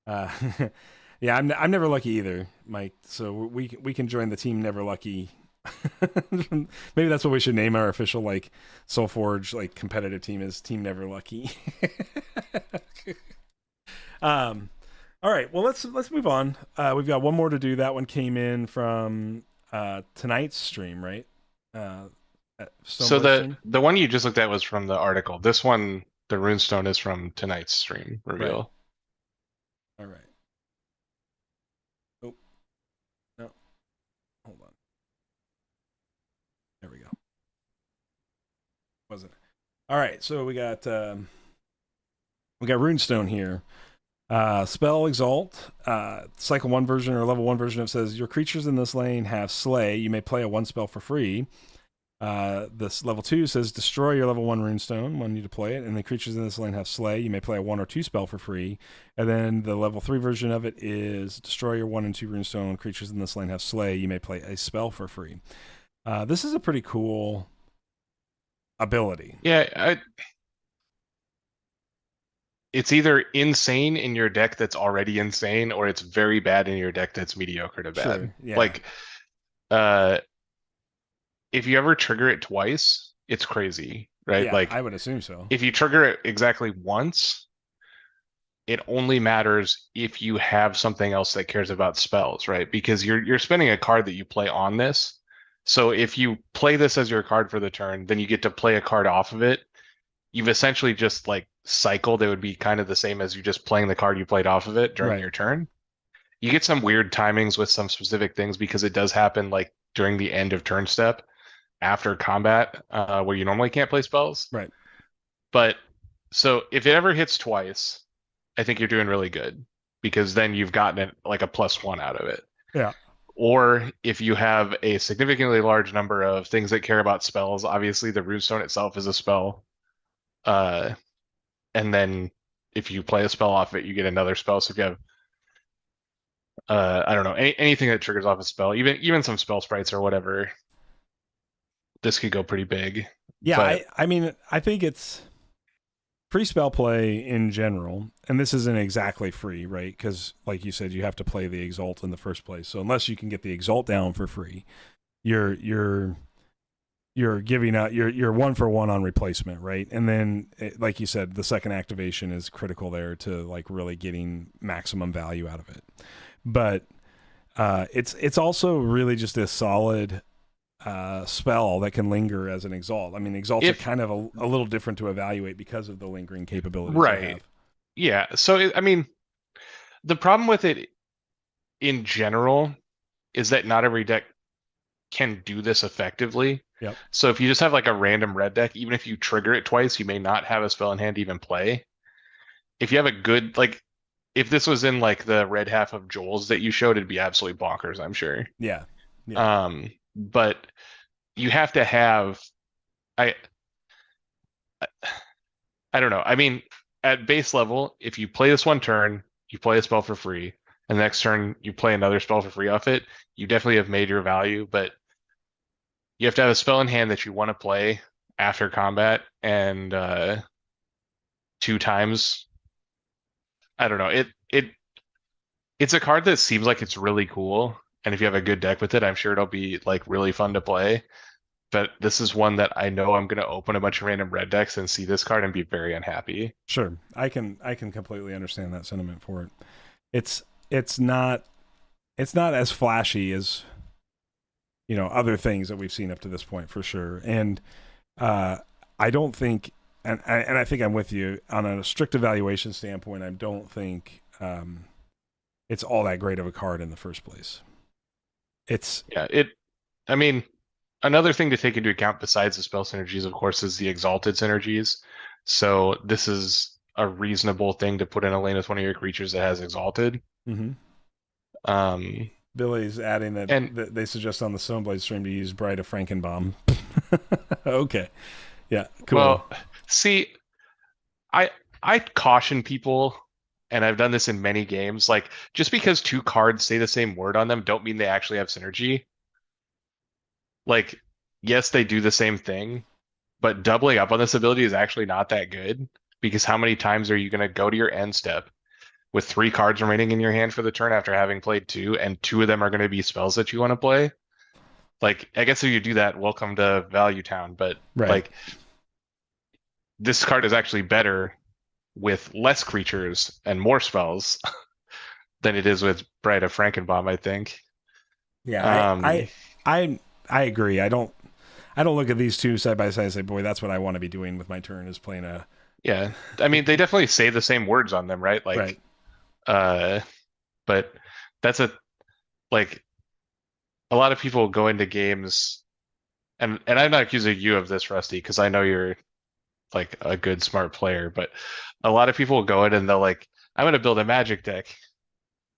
Yeah, I'm never lucky either, Mike. So we can join the team Never Lucky. Maybe that's what we should name our official like Solforge like competitive team is Team Never Lucky. All right, well let's move on. We've got one more to do. That one came in from tonight's stream, right? So Stoneblade stream? the one you just looked at was from the article. This one, the runestone, is from tonight's stream reveal. All right. Oh no, hold on. There we go. Was it? All right, so we got runestone here. Spell Exalt, cycle 1 version or level 1 version. It says your creatures in this lane have Slay. You may play a 1 spell for free. This level 2 says destroy your level 1 runestone when you deploy it, and the creatures in this lane have Slay. You may play a 1 or 2 spell for free. And then the level 3 version of it is destroy your 1 and 2 runestone. Creatures in this lane have Slay. You may play a spell for free. This is a pretty cool ability. Yeah, it's either insane in your deck that's already insane, or it's very bad in your deck that's mediocre to bad. Sure, yeah. Like, if you ever trigger it twice, it's crazy, right? Yeah, Like, I would assume so. if you trigger it exactly once, it only matters if you have something else that cares about spells, right? Because you're spending a card that you play on this. So if you play this as your card for the turn, then you get to play a card off of it. You've essentially just like cycled. It would be kind of the same as you just playing the card you played off of it during Right. your turn. You get some weird timings with some specific things because it does happen like during the end of turn step after combat, where you normally can't play spells. Right. But so if it ever hits twice, I think you're doing really good because then you've gotten it like a +1 out of it. Yeah. Or if you have a significantly large number of things that care about spells, obviously the runestone itself is a spell. And then if you play a spell off it, you get another spell. So if you have, I don't know, anything that triggers off a spell, even some spell sprites or whatever, this could go pretty big. Yeah, But I mean, I think it's free spell play in general, and this isn't exactly free, right? Because, like you said, you have to play the Exalt in the first place. So unless you can get the Exalt down for free, you're giving out you're 1 for 1 on replacement, right? And then, like you said, the second activation is critical there to like really getting maximum value out of it. But it's also really just a solid spell that can linger as an Exalt. I mean, Exalts are kind of a little different to evaluate because of the lingering capabilities. Right. Yeah. So, I mean, the problem with it in general is that not every deck can do this effectively. Yep. So if you just have like a random red deck, even if you trigger it twice, you may not have a spell in hand to even play. If you have a good, like, if this was in like the red half of Joel's that you showed, it'd be absolutely bonkers, I'm sure. Yeah. But you have to have, I don't know. I mean, at base level, if you play this one turn, you play a spell for free, and the next turn you play another spell for free off it, you definitely have made your value, but you have to have a spell in hand that you want to play after combat, and 2 times. I don't know. It's a card that seems like it's really cool, and if you have a good deck with it, I'm sure it'll be like really fun to play. But this is one that I know I'm gonna open a bunch of random red decks and see this card and be very unhappy. Sure, I can completely understand that sentiment for it. It's not as flashy as other things that we've seen up to this point for sure. And I don't think, and I think I'm with you on a strict evaluation standpoint. I don't think it's all that great of a card in the first place. I mean, another thing to take into account besides the spell synergies, of course, is the exalted synergies. So this is a reasonable thing to put in a lane with one of your creatures that has exalted. Mm-hmm. Um, Billy's adding that, that they suggest on the Stoneblade stream to use Bride of Frankenbaum. Okay. Yeah, cool. Well, see, I caution people, and I've done this in many games, like, just because 2 cards say the same word on them don't mean they actually have synergy. Like, yes, they do the same thing, but doubling up on this ability is actually not that good, because how many times are you going to go to your end step with 3 cards remaining in your hand for the turn after having played 2, and 2 of them are going to be spells that you want to play? Like, I guess if you do that, welcome to Value Town, but like, this card is actually better with less creatures and more spells than it is with Bride of Frankenbaum, I think. Yeah, I agree. I don't look at these two side by side and say, boy, that's what I want to be doing with my turn, is playing a... Yeah, I mean, they definitely say the same words on them, right? Like, but that's like, a lot of people go into games, and I'm not accusing you of this, Rusty, because I know you're like a good, smart player, but a lot of people go in and they'll like, I'm going to build a magic deck,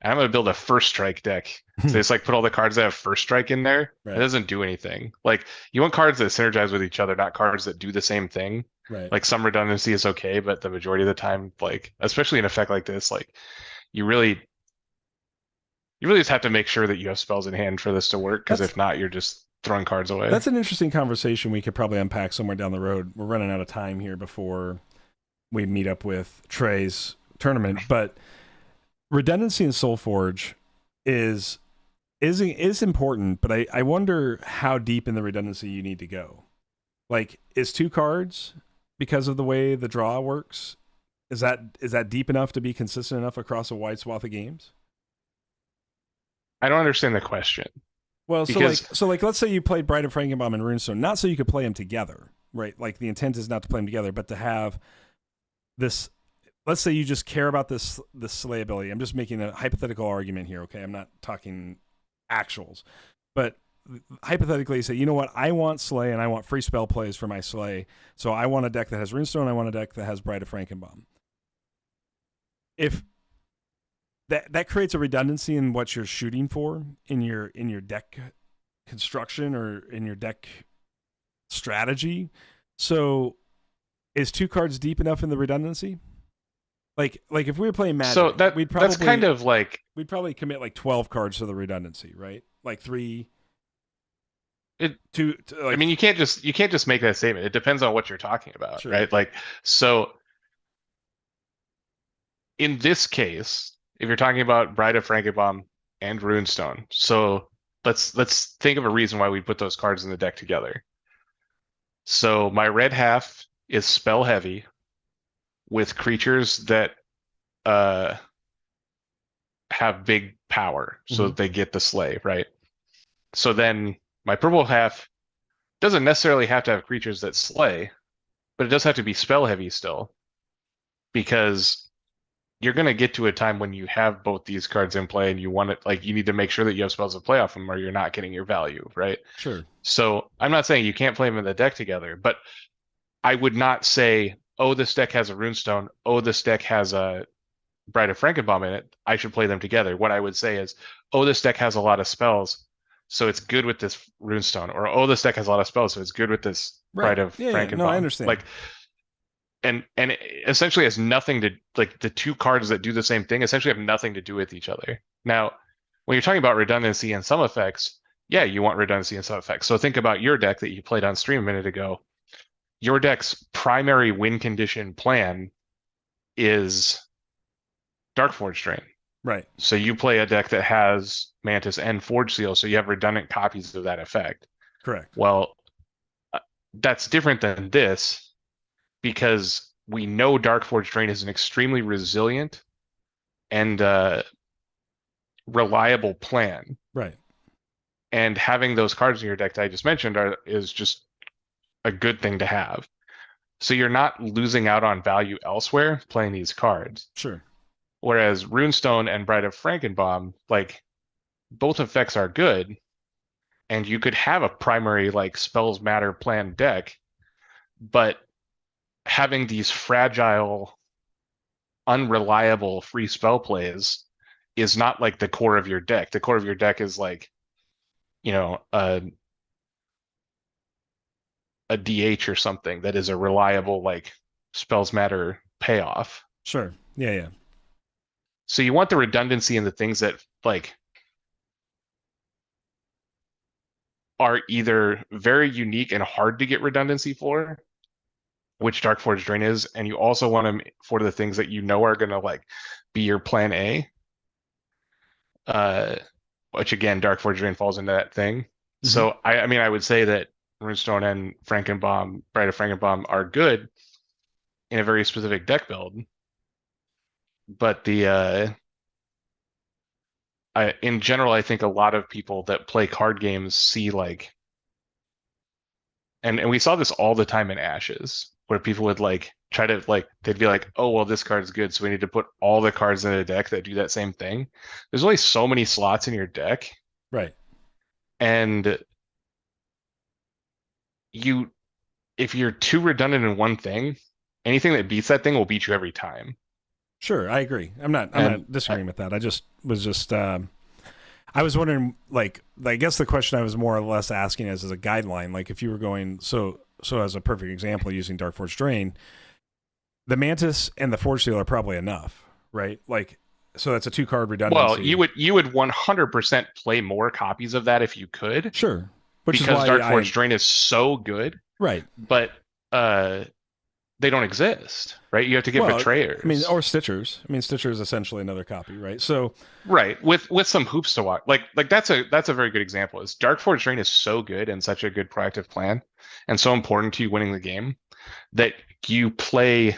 and I'm going to build a first strike deck. So they just like put all the cards that have first strike in there. It doesn't do anything. Like, you want cards that synergize with each other, not cards that do the same thing. Like, some redundancy is okay, but the majority of the time, like, especially an effect like this, like, you really just have to make sure that you have spells in hand for this to work, because if not, you're just throwing cards away. That's an interesting conversation we could probably unpack somewhere down the road. We're running out of time here before we meet up with Trey's tournament, but redundancy in Solforge is important, but I wonder how deep in the redundancy you need to go. Like, is 2 cards, because of the way the draw works, is that deep enough to be consistent enough across a wide swath of games? I don't understand the question. Well, so let's say you played Bride of Frankenbaum and Runestone, not so you could play them together, right? Like, the intent is not to play them together, but to have this. Let's say you just care about this Slay ability. I'm just making a hypothetical argument here, okay? I'm not talking actuals, but hypothetically, say, you know what? I want Slay and I want free spell plays for my Slay, so I want a deck that has Runestone. I want a deck that has Bride of Frankenbaum. If that creates a redundancy in what you're shooting for in your deck construction or in your deck strategy. So, is 2 cards deep enough in the redundancy? Like if we were playing Magic, so that's kind of like, we'd probably commit like 12 cards to the redundancy, right? Like 3. Like, I mean, you can't just make that statement. It depends on what you're talking about, sure, right? Like, so in this case, if you're talking about Bride of Frankenbaum and Runestone, so let's think of a reason why we put those cards in the deck together. So my red half is spell heavy with creatures that have big power, so that they get the Slay, right? So then my purple half doesn't necessarily have to have creatures that slay, but it does have to be spell heavy still, because you're going to get to a time when you have both these cards in play and you want it, like, you need to make sure that you have spells to play off them or you're not getting your value, right? Sure. So I'm not saying you can't play them in the deck together, but I would not say, oh, this deck has a Runestone, oh, this deck has a Bride of Frankenbaum in it, I should play them together. What I would say is, oh, this deck has a lot of spells, so it's good with this Runestone, or oh, this deck has a lot of spells, so it's good with this Bride of Frankenbaum. No, I understand. Like, and it essentially has nothing to like the two cards that do the same thing essentially have nothing to do with each other. Now, when you're talking about redundancy and some effects, yeah, you want redundancy and some effects. So think about your deck that you played on stream a minute ago. Your deck's primary win condition plan is Darkforge Drain. Right. So you play a deck that has Mantis and Forge Seal, so you have redundant copies of that effect. Correct. Well, that's different than this because we know Darkforge Drain is an extremely resilient and reliable plan. Right. And having those cards in your deck that I just mentioned is just a good thing to have. So you're not losing out on value elsewhere playing these cards. Sure. Whereas Runestone and Bride of Frankenbaum, like both effects are good, and you could have a primary like spells matter plan deck, but having these fragile, unreliable free spell plays is not like the core of your deck. The core of your deck is like, a DH or something that is a reliable like spells matter payoff. Sure. Yeah, yeah. So you want the redundancy in the things that like are either very unique and hard to get redundancy for, which Darkforge Drain is, and you also want them for the things that you know are gonna like be your plan A. Which again, Darkforge Drain falls into that thing. So I mean I would say that Runestone and Frankenbaum, Bride of Frankenbaum are good in a very specific deck build. But in general, I think a lot of people that play card games see like, and we saw this all the time in Ashes, where people would like try to like, they'd be like, oh, well, this card's good, so we need to put all the cards in the deck that do that same thing. There's only so many slots in your deck. Right. And if you're too redundant in one thing, anything that beats that thing will beat you every time. Sure, I agree. I'm not disagreeing with that. I was wondering, like, I guess the question I was more or less asking as a guideline, like if you were going, so as a perfect example, using Darkforge Drain, the Mantis and the Forge Seal are probably enough, right? Like, so that's a 2-card redundancy. Well, you would 100% play more copies of that if you could. Sure. Which because is why Darkforge Drain is so good. Right. But they don't exist, right? You have to get Betrayers. I mean, or Stitchers. I mean, Stitcher is essentially another copy, right? So right, with some hoops to walk. Like that's a very good example. Is Darkforge Drain is so good and such a good proactive plan, and so important to you winning the game that you play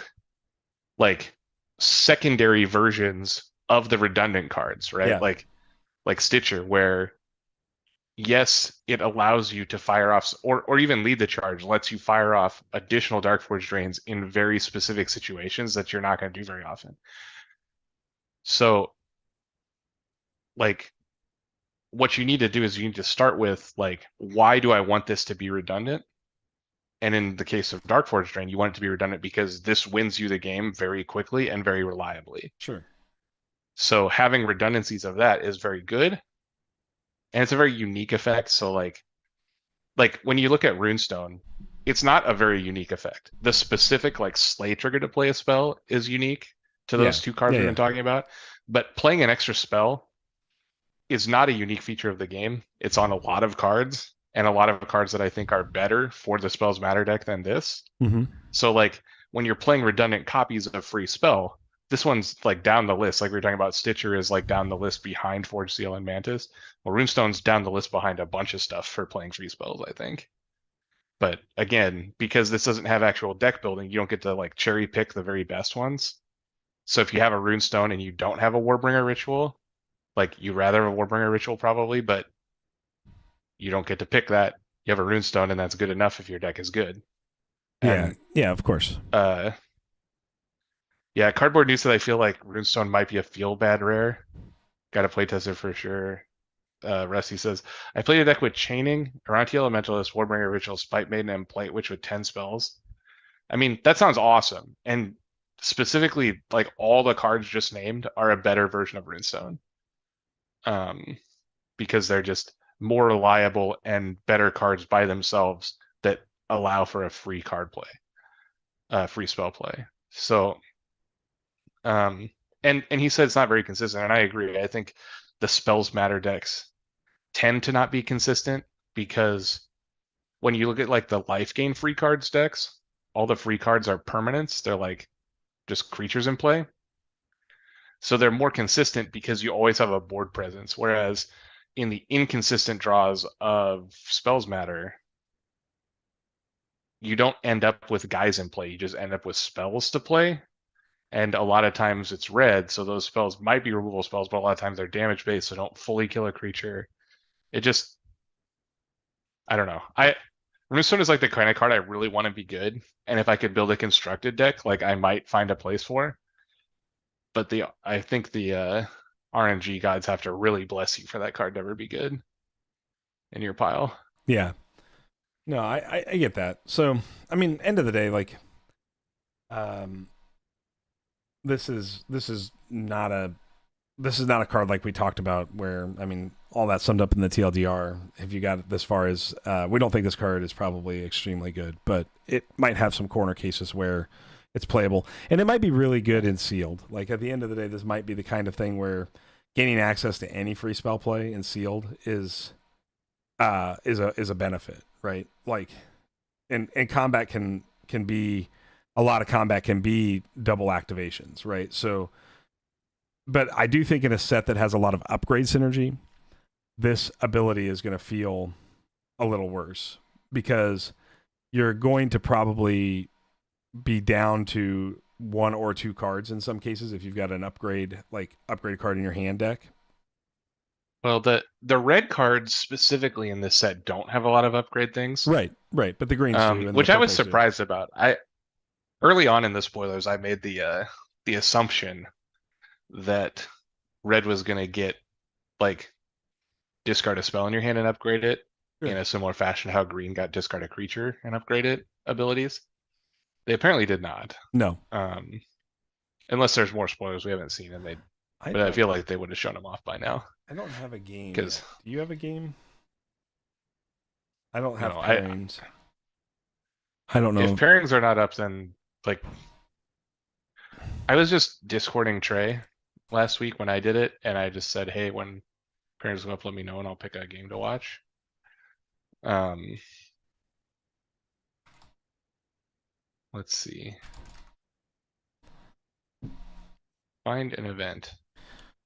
like secondary versions of the redundant cards, right? Yeah. Like Stitcher, where yes, it allows you to fire off or even lead the charge, lets you fire off additional Darkforge Drains in very specific situations that you're not going to do very often. So, like, what you need to do is you need to start with, like, why do I want this to be redundant? And in the case of Darkforge Drain, you want it to be redundant because this wins you the game very quickly and very reliably. Sure. So having redundancies of that is very good. And it's a very unique effect. So like when you look at Runestone, it's not a very unique effect. The specific like slay trigger to play a spell is unique to those two cards we've been talking about. But playing an extra spell is not a unique feature of the game. It's on a lot of cards, and a lot of cards that I think are better for the Spells Matter deck than this. So like when you're playing redundant copies of free spell, this one's like down the list. Like we were talking about, Stitcher is like down the list behind Forge Seal and Mantis. Well, Runestone's down the list behind a bunch of stuff for playing free spells, I think. But again, because this doesn't have actual deck building, you don't get to like cherry pick the very best ones. So if you have a Runestone and you don't have a Warbringer Ritual, like you'd rather have a Warbringer Ritual probably, but you don't get to pick that. You have a Runestone and that's good enough if your deck is good. And, yeah, of course. Yeah, Cardboard News said I feel like Runestone might be a feel bad rare. Got to playtest it for sure. Rusty says, I played a deck with Chaining, Aranti Elementalist, Warbringer Ritual, Spite Maiden, and Blight Witch with 10 spells. I mean, that sounds awesome. And specifically, like all the cards just named are a better version of Runestone. Because they're just more reliable and better cards by themselves that allow for a free card play. free spell play. So, and he said it's not very consistent, and I agree. I think the spells matter decks tend to not be consistent because when you look at like the life gain free cards decks, all the free cards are permanents. They're like just creatures in play. So they're more consistent because you always have a board presence. Whereas in the inconsistent draws of spells matter, you don't end up with guys in play. You just end up with spells to play. And a lot of times it's red, so those spells might be removal spells, but a lot of times they're damage based, so don't fully kill a creature. It just, I don't know. Runestone is like the kind of card I really want to be good, and if I could build a constructed deck, like I might find a place for. But I think the RNG gods have to really bless you for that card to ever be good in your pile. Yeah. No, I get that. So, I mean, end of the day, like, this is not a card like we talked about where, I mean, all that summed up in the TLDR. If you got it this far is, we don't think this card is probably extremely good, but it might have some corner cases where it's playable, and it might be really good in sealed. Like at the end of the day, this might be the kind of thing where gaining access to any free spell play in sealed is a benefit, right? Like, and combat can be, a lot of combat can be double activations, right? So, but I do think in a set that has a lot of upgrade synergy, this ability is going to feel a little worse because you're going to probably be down to 1 or 2 cards in some cases if you've got an upgrade card in your hand deck. Well, the red cards specifically in this set don't have a lot of upgrade things. Right, but the greens do. Which I was surprised about. Early on in the spoilers, I made the assumption that red was gonna get like discard a spell in your hand and upgrade it in a similar fashion how green got discard a creature and upgrade it abilities. They apparently did not. No. Unless there's more spoilers we haven't seen, and but I feel like they would have shown them off by now. I don't have a game. Do you have a game? I don't have pairings. I don't know. If pairings are not up, then like I was just discording Trey last week when I did it, and I just said, "Hey, when pairings go up, let me know, and I'll pick a game to watch." Let's see. Find an event.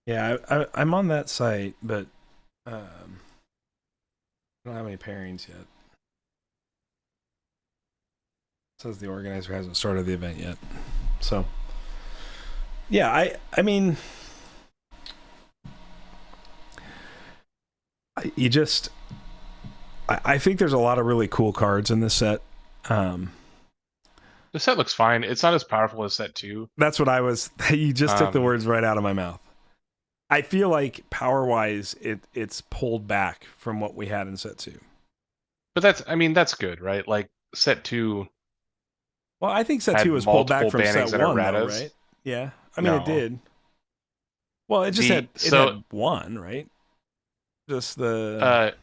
Yeah, I'm on that site, but I don't have any pairings yet. It says the organizer hasn't started the event yet. So, yeah, I mean, I think there's a lot of really cool cards in this set. The set looks fine. It's not as powerful as set 2. That's what I was. You just took the words right out of my mouth. I feel like power-wise, it's pulled back from what we had in set 2. But that's good, right? Like set 2. Well, I think set 2 was pulled back from set 1, though, right? Yeah, I mean it did. Well, it just had 1, right? Just the.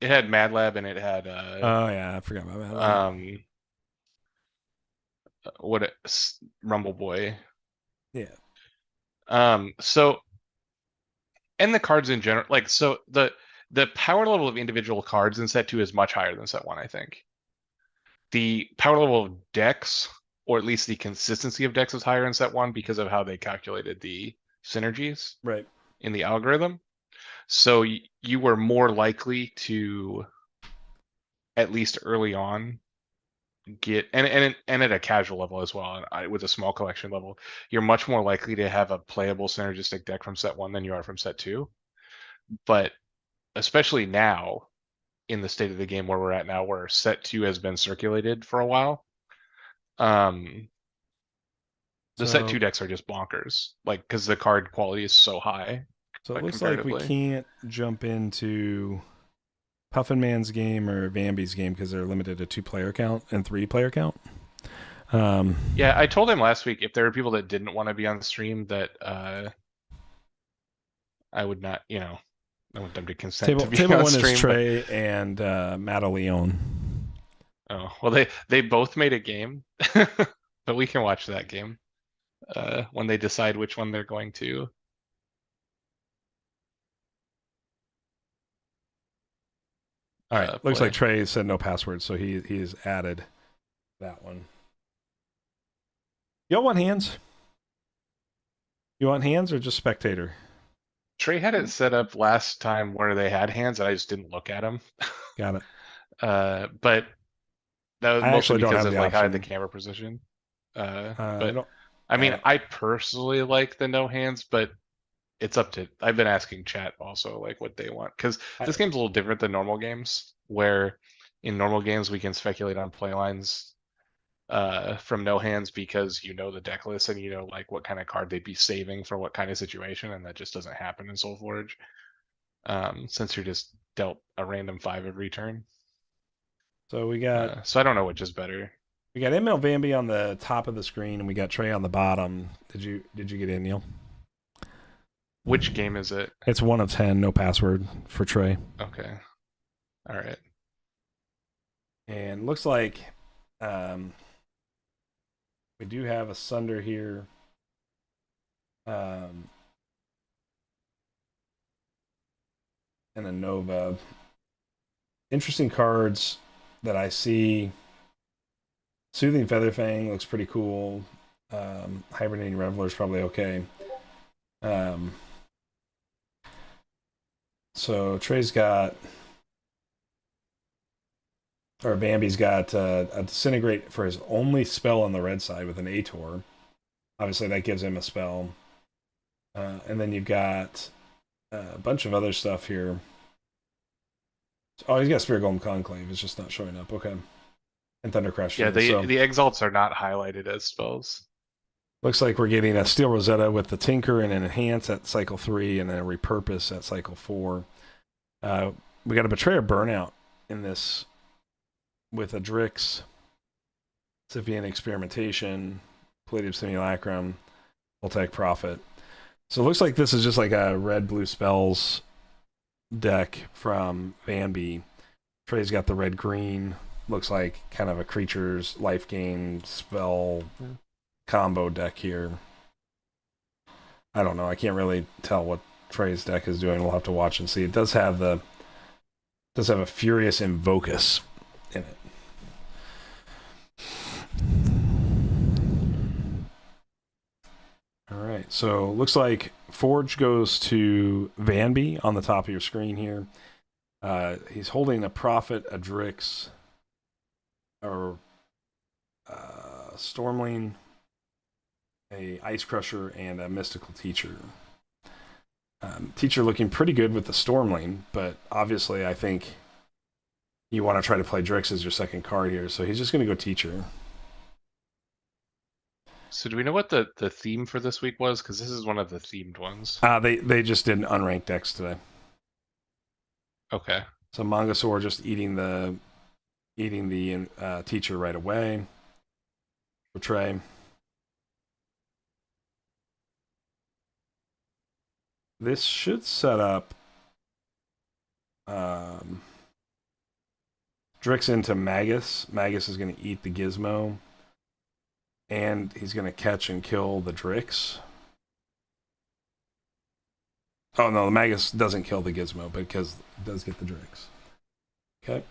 It had Mad Lab and it had. Oh yeah, I forgot about Mad Lab. Rumble Boy. Yeah. So, and the cards in general, like, so the power level of individual cards in set 2 is much higher than set 1, I think. The power level of decks, or at least the consistency of decks, is higher in set 1 because of how they calculated the synergies in the algorithm. So you were more likely to, at least early on, get and at a casual level as well, with a small collection level, you're much more likely to have a playable synergistic deck from set 1 than you are from set 2. But especially now, in the state of the game where we're at now, where set 2 has been circulated for a while, the set 2 decks are just bonkers, like, because the card quality is so high. So it looks like we can't jump into Puffin Man's game or Vambi's game because they're limited to 2-player count and 3-player count. Yeah, I told him last week if there were people that didn't want to be on the stream that I would not, I want them to consent to be table on 1 stream. Is Trey and Matt Leon. Oh, well, they both made a game. but we can watch that game when they decide which one they're going to. All right. Looks Play. like Trey said no password, so he's added that one. Y'all want hands? You want hands or just spectator? Trey had it set up last time where they had hands, and I just didn't look at them. Got it. But that was I mostly actually don't because have of the like how I had the option. camera position. I But don't. I mean, I personally like the no hands, but it's up to. I've been asking chat also like what they want because this game's a little different than normal games, where in normal games we can speculate on play lines from no hands because you know the deck list and you know like what kind of card they'd be saving for what kind of situation, and that just doesn't happen in Solforge. Since you're just dealt a random 5 every turn. So we got So I don't know which is better. we got ML Bambi on the top of the screen, and we got Trey on the bottom. Did you get in, Neil? Which game is it? It's 1 of 10, no password for Trey. Okay. All right. And looks like we do have a Sunder here. And a Nova. Interesting cards that I see. Soothing Featherfang looks pretty cool. Hibernating Reveler is probably okay. So Trey's got, or Bambi's got a Disintegrate for his only spell on the red side with an Ator. Obviously, that gives him a spell. And then you've got a bunch of other stuff here. Oh, he's got Spirit Golem Conclave. It's just not showing up. Okay. And Thundercrash. Yeah, Field. the Exalts are not highlighted as spells. Looks like we're getting a Steel Rosetta with the Tinker and an Enhance at cycle 3 and then a Repurpose at cycle 4. We got a Betrayer Burnout in this with a Drix, Scythian Experimentation, Palladium Simulacrum, Voltaic Prophet. So it looks like this is just like a red-blue spells deck from Bambi. Trey's got the red-green. Looks like kind of a creature's life gain spell combo deck here. I don't know. I can't really tell what Trey's deck is doing. We'll have to watch and see. It does have a Furious Invocus in it. All right. So looks like Forge goes to Vanby on the top of your screen here. He's holding a Prophet, a Drix, or Stormling, a Ice Crusher, and a Mystical Teacher. Teacher looking pretty good with the Stormling, but obviously I think you want to try to play Drix as your second card here, so he's just going to go Teacher. So do we know what the theme for this week was? Because this is one of the themed ones. They just did unranked decks today. Okay. So Mangasaur just eating the Teacher right away. For Trey. This should set up Drix into Magus. Magus is going to eat the Gizmo. And he's going to catch and kill the Drix. Oh, no, the Magus doesn't kill the Gizmo, because it does get the Drix. Okay.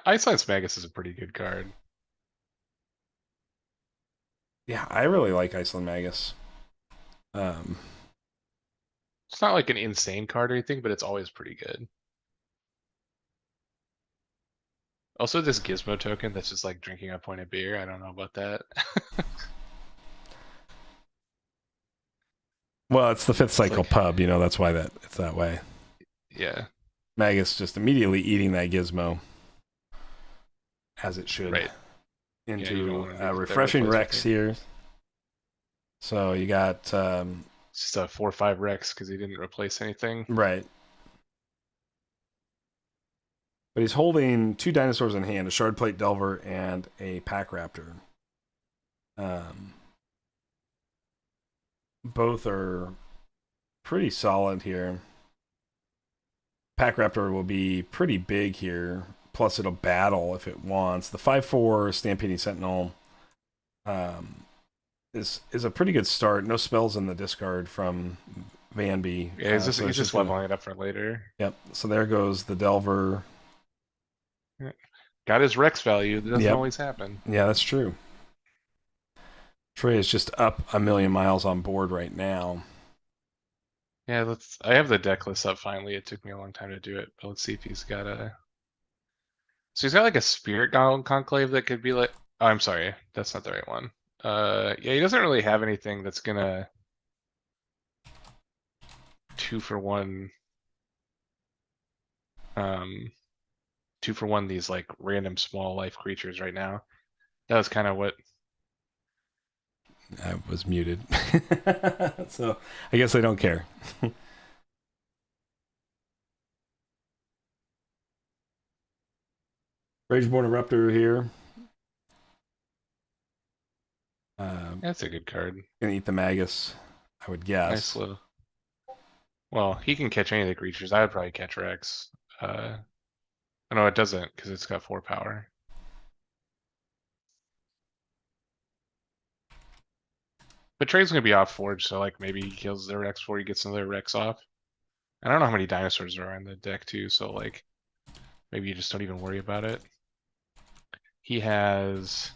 Ice Magus is a pretty good card. Yeah, I really like Iceland Magus. It's not like an insane card or anything, but it's always pretty good. Also, this Gizmo token that's just like drinking a point of beer. I don't know about that. Well, it's the fifth cycle like, pub, that's why it's that way. Yeah. Magus just immediately eating that Gizmo, as it should. Right. Into refreshing Rex here. So you got it's just a 4/5 Rex because he didn't replace anything. Right. But he's holding 2 dinosaurs in hand, a Shardplate Delver and a Pack Raptor. Both are pretty solid here. Pack Raptor will be pretty big here. Plus, it'll battle if it wants. The 5/4 Stampeding Sentinel um, is a pretty good start. No spells in the discard from Vanby. Yeah, he's so it's just gonna- leveling it up for later. Yep. So there goes the Delver. Got his Rex value. That doesn't Yep. always happen. Yeah, that's true. Trey is just up a million miles on board right now. Yeah, I have the deck list up finally. It took me a long time to do it, but let's see if he's got a. So he's got like a Spirit Conclave that could be like. Oh, I'm sorry, that's not the right one. Yeah, he doesn't really have anything that's gonna 2-for-1. 2-for-1 these like random small life creatures right now. That was kind of what. I was muted. So I guess I don't care. Rageborn Eruptor here. That's a good card. Gonna eat the Magus, I would guess. Nice little. Well, he can catch any of the creatures. I would probably catch Rex. No, it doesn't because it's got 4 power. But Trey's gonna be off Forge, so like maybe he kills the Rex before he gets another Rex off. I don't know how many dinosaurs there are in the deck too, so like maybe you just don't even worry about it. He has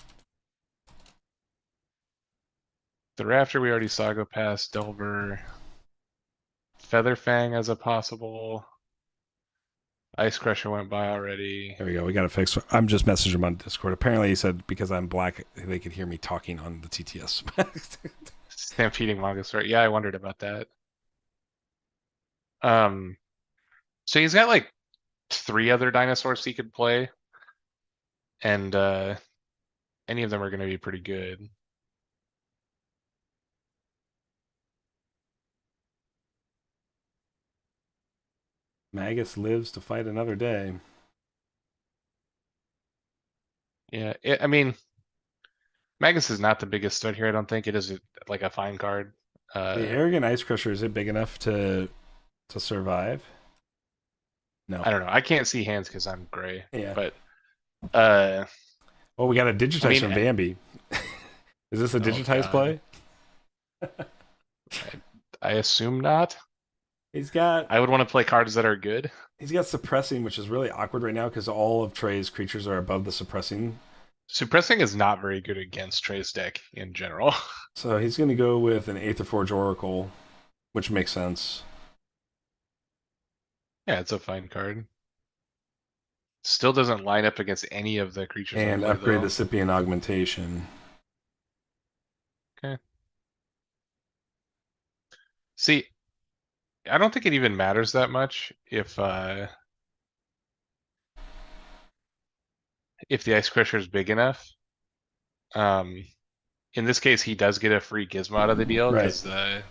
the Raptor we already saw go past, Delver, Featherfang as a possible. Ice Crusher went by already. There we go. We got it fixed. I'm just messaging him on Discord. Apparently, he said because I'm black, they could hear me talking on the TTS. Stampeding Mongosaur. Yeah, I wondered about that. So he's got like 3 other dinosaurs he could play, and any of them are going to be pretty good. Magus lives to fight another day. Yeah, I mean, Magus is not the biggest stud here. I don't think it is like a fine card. The Arrogant Ice Crusher, is it big enough to survive? No. I don't know. I can't see hands because I'm gray. Yeah. But well, we got a digitize I mean, from Bambi. Is this a digitized God. play? I assume not. He's got I would want to play cards that are good. he's got suppressing, which is really awkward right now because all of Trey's creatures are above the suppressing. Suppressing is not very good against Trey's deck in general. So he's going to go with an Aetherforge Oracle, which makes sense. Yeah, it's a fine card. Still doesn't line up against any of the creatures. on And board, upgrade though. the Scythian Augmentation. Okay. See, I don't think it even matters that much if the Ice Crusher is big enough. In this case, he does get a free Gizmo out of the deal because the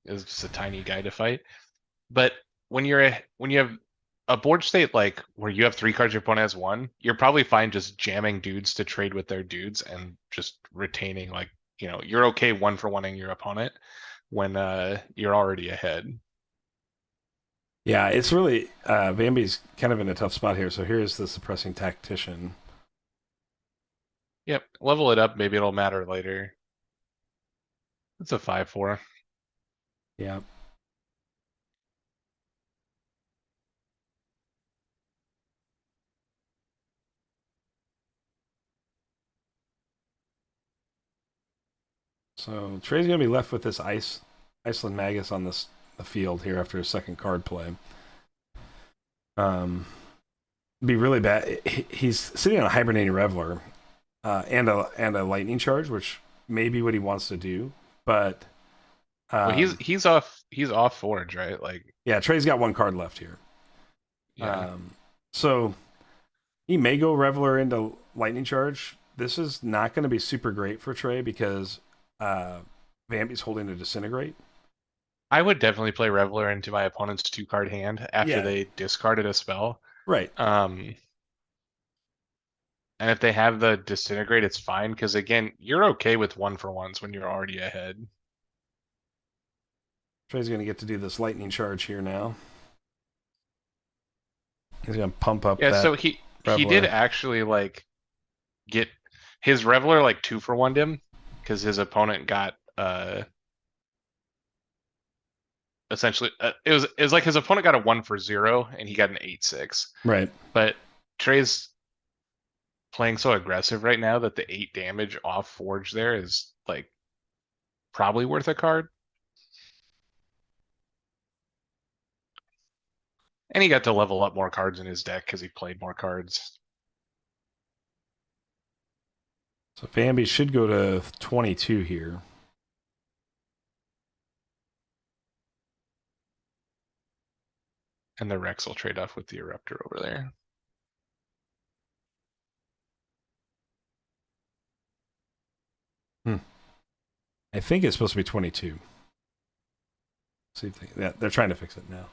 is just a tiny guy to fight. But when you have a board state like where you have 3 cards, your opponent has 1, you're probably fine just jamming dudes to trade with their dudes and just retaining like you're okay 1-for-1ing your opponent when you're already ahead. Yeah, it's really Bambi's kind of in a tough spot here. So here's the Suppressing Tactician. Yep, level it up. Maybe it'll matter later. It's a 5/4. Yeah. So Trey's gonna be left with this Iceland Magus on the field here after his second card play. Be really bad. He's sitting on a hibernating Reveler and a lightning charge, which may be what he wants to do. But Well, he's off Forge, right? Like yeah, Trey's got 1 card left here. yeah. So he may go Reveler into lightning charge. This is not going to be super great for Trey because Vampy's holding a Disintegrate. I would definitely play Reveler into my opponent's 2-card hand after they discarded a spell. Right. And if they have the Disintegrate, it's fine because again, you're okay with 1-for-1s when you're already ahead. Trey's going to get to do this lightning charge here now. He's gonna pump up Yeah, that so he did Reveler. actually like get his Reveler like 2-for-1'd him because his opponent got essentially it was like his opponent got a 1-for-0 and he got an 8-6. Right. But Trey's playing so aggressive right now that the 8 damage off Forge there is like probably worth a card. And he got to level up more cards in his deck because he played more cards. So Bambi should go to 22 here. And the Rex will trade off with the Eruptor over there. I think it's supposed to be 22. See if they, yeah, they're trying to fix it now.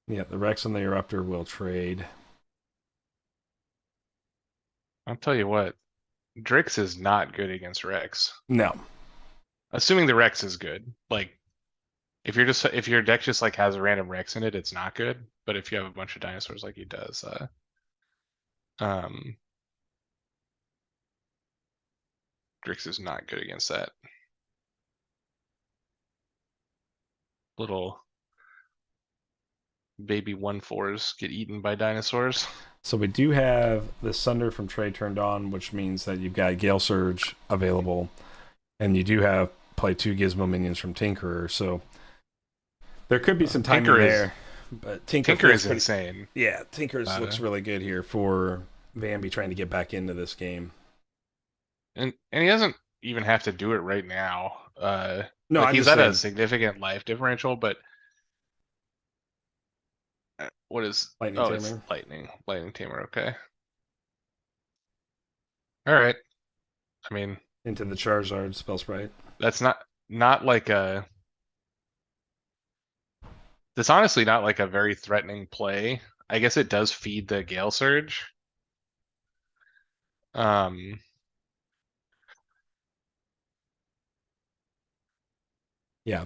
Yeah, the Rex and the Eruptor will trade. I'll tell you what, Drix is not good against Rex. No. Assuming the Rex is good. Like, if your deck just like has a random Rex in it, it's not good. But if you have a bunch of dinosaurs like he does, Drix is not good against that. Little baby 1/4s get eaten by dinosaurs. So we do have the Sunder from Trey turned on, which means that you've got Gale Surge available, and you do have play 2 Gizmo minions from Tinkerer. So there could be some timing there, but Tinker is insane. Yeah, Tinker looks really good here for Bambi trying to get back into this game. And he doesn't even have to do it right now. No, like I'm he's just at a saying. significant life differential, but what is Lightning It's Tamer. Lightning Tamer, okay. All right. I mean, Into the Charizard spell sprite. that's not like a that's honestly not like a very threatening play. I guess it does feed the Gale Surge. Yeah.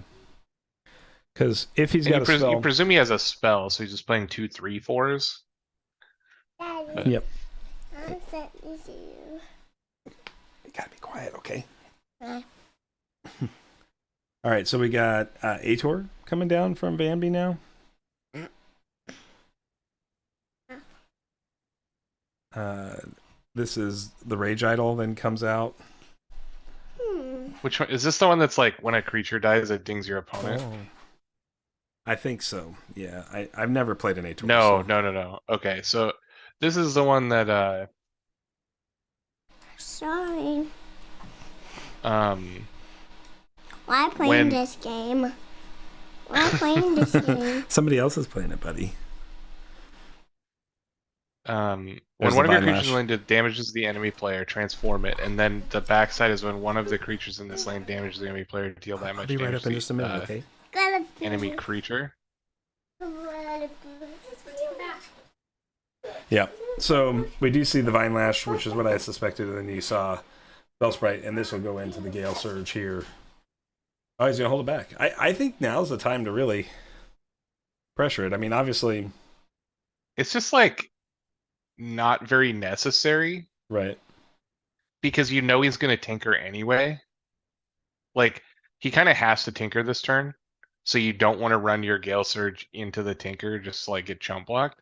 Because if he's and got a spell, you presume he has a spell, so he's just playing 2, 3, 4s. Daddy, yep. I'm set to see you. You gotta be quiet, okay? Yeah. All right, so we got Ator coming down from Bambi now. This is the Rage Idol, then comes out. Which one is this? The one that's like when a creature dies, it dings your opponent. Oh. I think so. Yeah, I've never played an Ator. No. Okay, so this is the one that Sorry. um Why playing this game? Why playing this game? Somebody else is playing it, buddy. when There's one the of your Vine creatures in Lash. the lane damages the enemy player, transform it, and then the backside is when one of the creatures in this lane damages the enemy player, deal that I'll much be right damage up in to just a minute, okay? enemy creature. Yeah. So we do see the Vine Lash, which is what I suspected, and then you saw Bellsprite, and this will go into the Gale Surge here. Oh, he's gonna hold it back. I think now's the time to really pressure it. I mean, obviously, It's just like not very necessary right. because you know he's gonna tinker anyway. Like he kind of has to tinker this turn, so you don't want to run your Gale Surge into the tinker just to, like get chump blocked.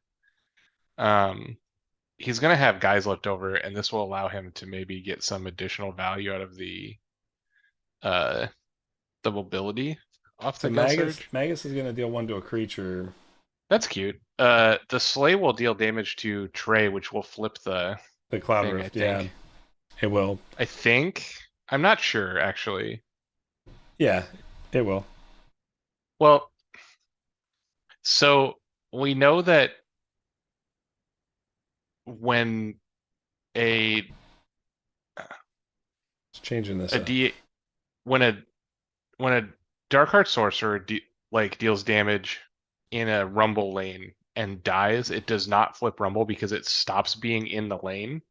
He's gonna have guys left over, and this will allow him to maybe get some additional value out of the mobility off the So Gale Surge. Magus is gonna deal 1 to a creature. That's cute. The Slay will deal damage to Trey, which will flip the Cloud thing, Rift, I yeah. think. It will. I think. I'm not sure, actually. Yeah, it will. Well, so we know that when a It's changing this. When a Darkheart Sorcerer deals damage in a Rumble lane and dies, it does not flip Rumble because it stops being in the lane.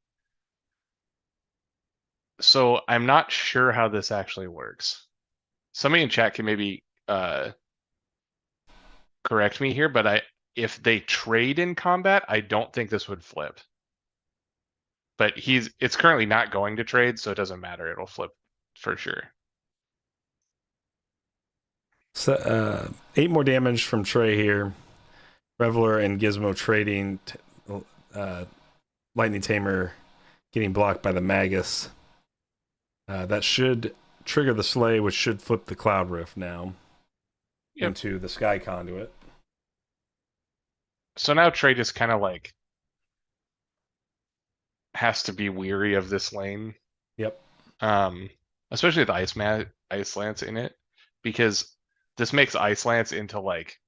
So I'm not sure how this actually works. somebody in chat can maybe correct me here, but if they trade in combat, I don't think this would flip. But it's currently not going to trade, so it doesn't matter. It'll flip for sure. So, 8 more damage from Trey here. Reveler and Gizmo trading. Lightning Tamer getting blocked by the Magus. That should trigger the Slay, which should flip the Cloud Rift now into the Sky Conduit. So now Trey just kind of like has to be weary of this lane. Yep. Especially with Ice Lance in it, because this makes Ice Lance into like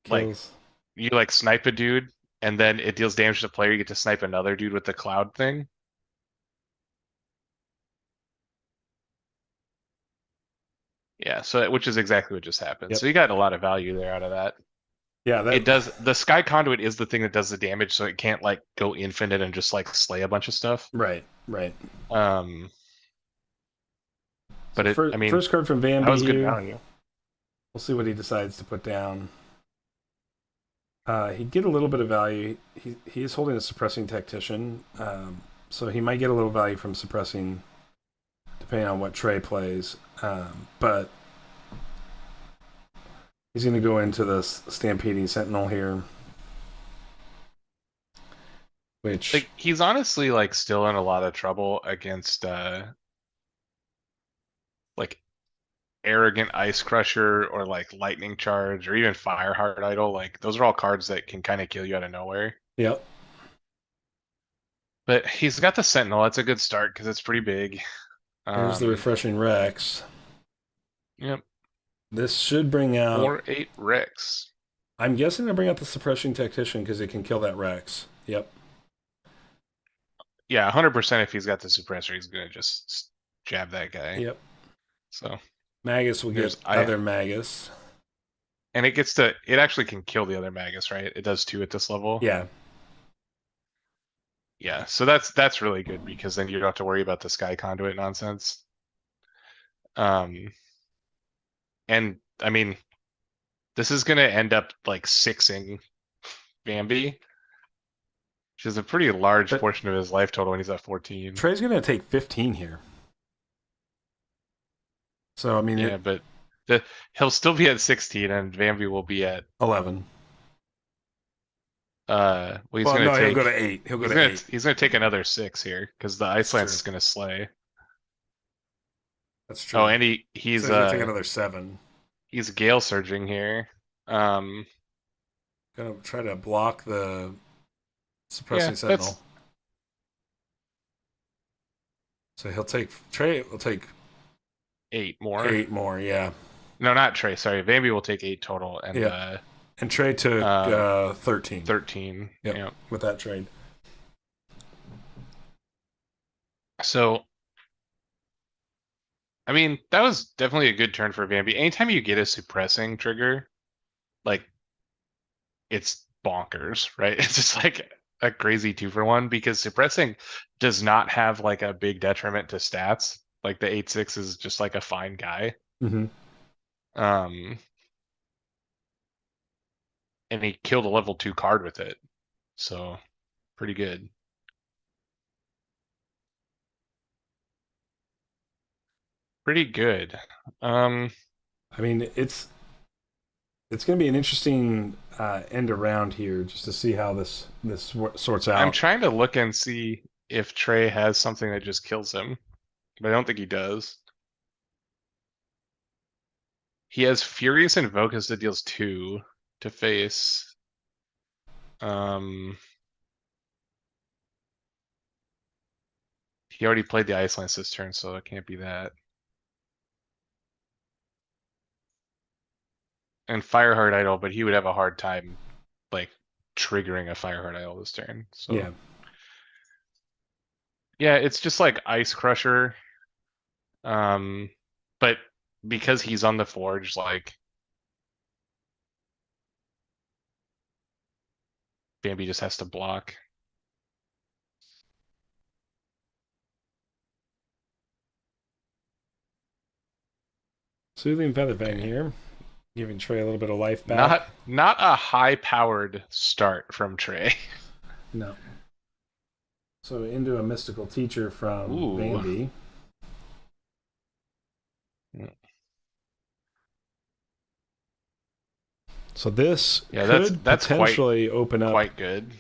Kills. you like snipe a dude and then it deals damage to the player, you get to snipe another dude with the cloud thing. Yeah, so which is exactly what just happened. Yep. So you got a lot of value there out of that. Yeah, It does, the Sky Conduit is the thing that does the damage, so it can't like go infinite and just like slay a bunch of stuff. Right. But So I mean, first card from Van that was here. good value. We'll see what he decides to put down. He'd get a little bit of value. He is holding a suppressing tactician, so he might get a little value from suppressing, depending on what Trey plays. But he's going to go into the Stampeding Sentinel here, which Like he's honestly like still in a lot of trouble against like Arrogant Ice Crusher or like Lightning Charge or even Fireheart Idol. Like those are all cards that can kind of kill you out of nowhere. Yep. But he's got the Sentinel. That's a good start because it's pretty big. Here's the Refreshing Rex. Yep. This should bring out 4/8 Rex. I'm guessing to bring out the Suppressing Tactician because it can kill that Rex. Yep. Yeah, 100% if he's got the suppressor, he's gonna just jab that guy. Yep. So Magus will get other Magus. And it actually can kill the other Magus, right? It does too at this level. Yeah. Yeah, so that's really good because then you don't have to worry about the Sky Conduit nonsense. And I mean, this is gonna end up like sixing Bambi, which is a pretty large portion of his life total when he's at 14. Trey's gonna take 15 here. So I mean, yeah, but he'll still be at 16, and Bambi will be at 11. Well, he'll go to 8. He'll go to 8. He's gonna take another 6 here because the Ice Lance is gonna slay. That's true. Oh, and he's so gonna take another 7. He's Gale Surging here. Gonna try to block the Suppressing Sentinel. So Trey will take 8 more. 8 more, yeah. No, not Trey. Sorry, Bambi will take 8 total, and and Trey took 13. 13. Yep. With that trade. So, I mean, that was definitely a good turn for Bambi. Anytime you get a suppressing trigger, like it's bonkers, right? It's just like a crazy 2-for-1 because suppressing does not have like a big detriment to stats. Like the 8/6 is just like a fine guy. Mm-hmm. And he killed a level 2 card with it. So pretty good. Pretty good. I mean, it's going to be an interesting end around here just to see how this sorts out. I'm trying to look and see if Trey has something that just kills him, but I don't think he does. He has Furious Invocus that deals 2 to face. He already played the Ice Lance this turn, so it can't be that. And Fireheart Idol, but he would have a hard time like triggering a Fireheart Idol this turn. So yeah, it's just like Ice Crusher. But because he's on the Forge, like Bambi just has to block. Soothing Featherfang Okay. here, giving Trey a little bit of life back. Not a high-powered start from Trey. No. So into a mystical teacher from Ooh. Bambi. So this Yeah, could that's potentially open up quite good.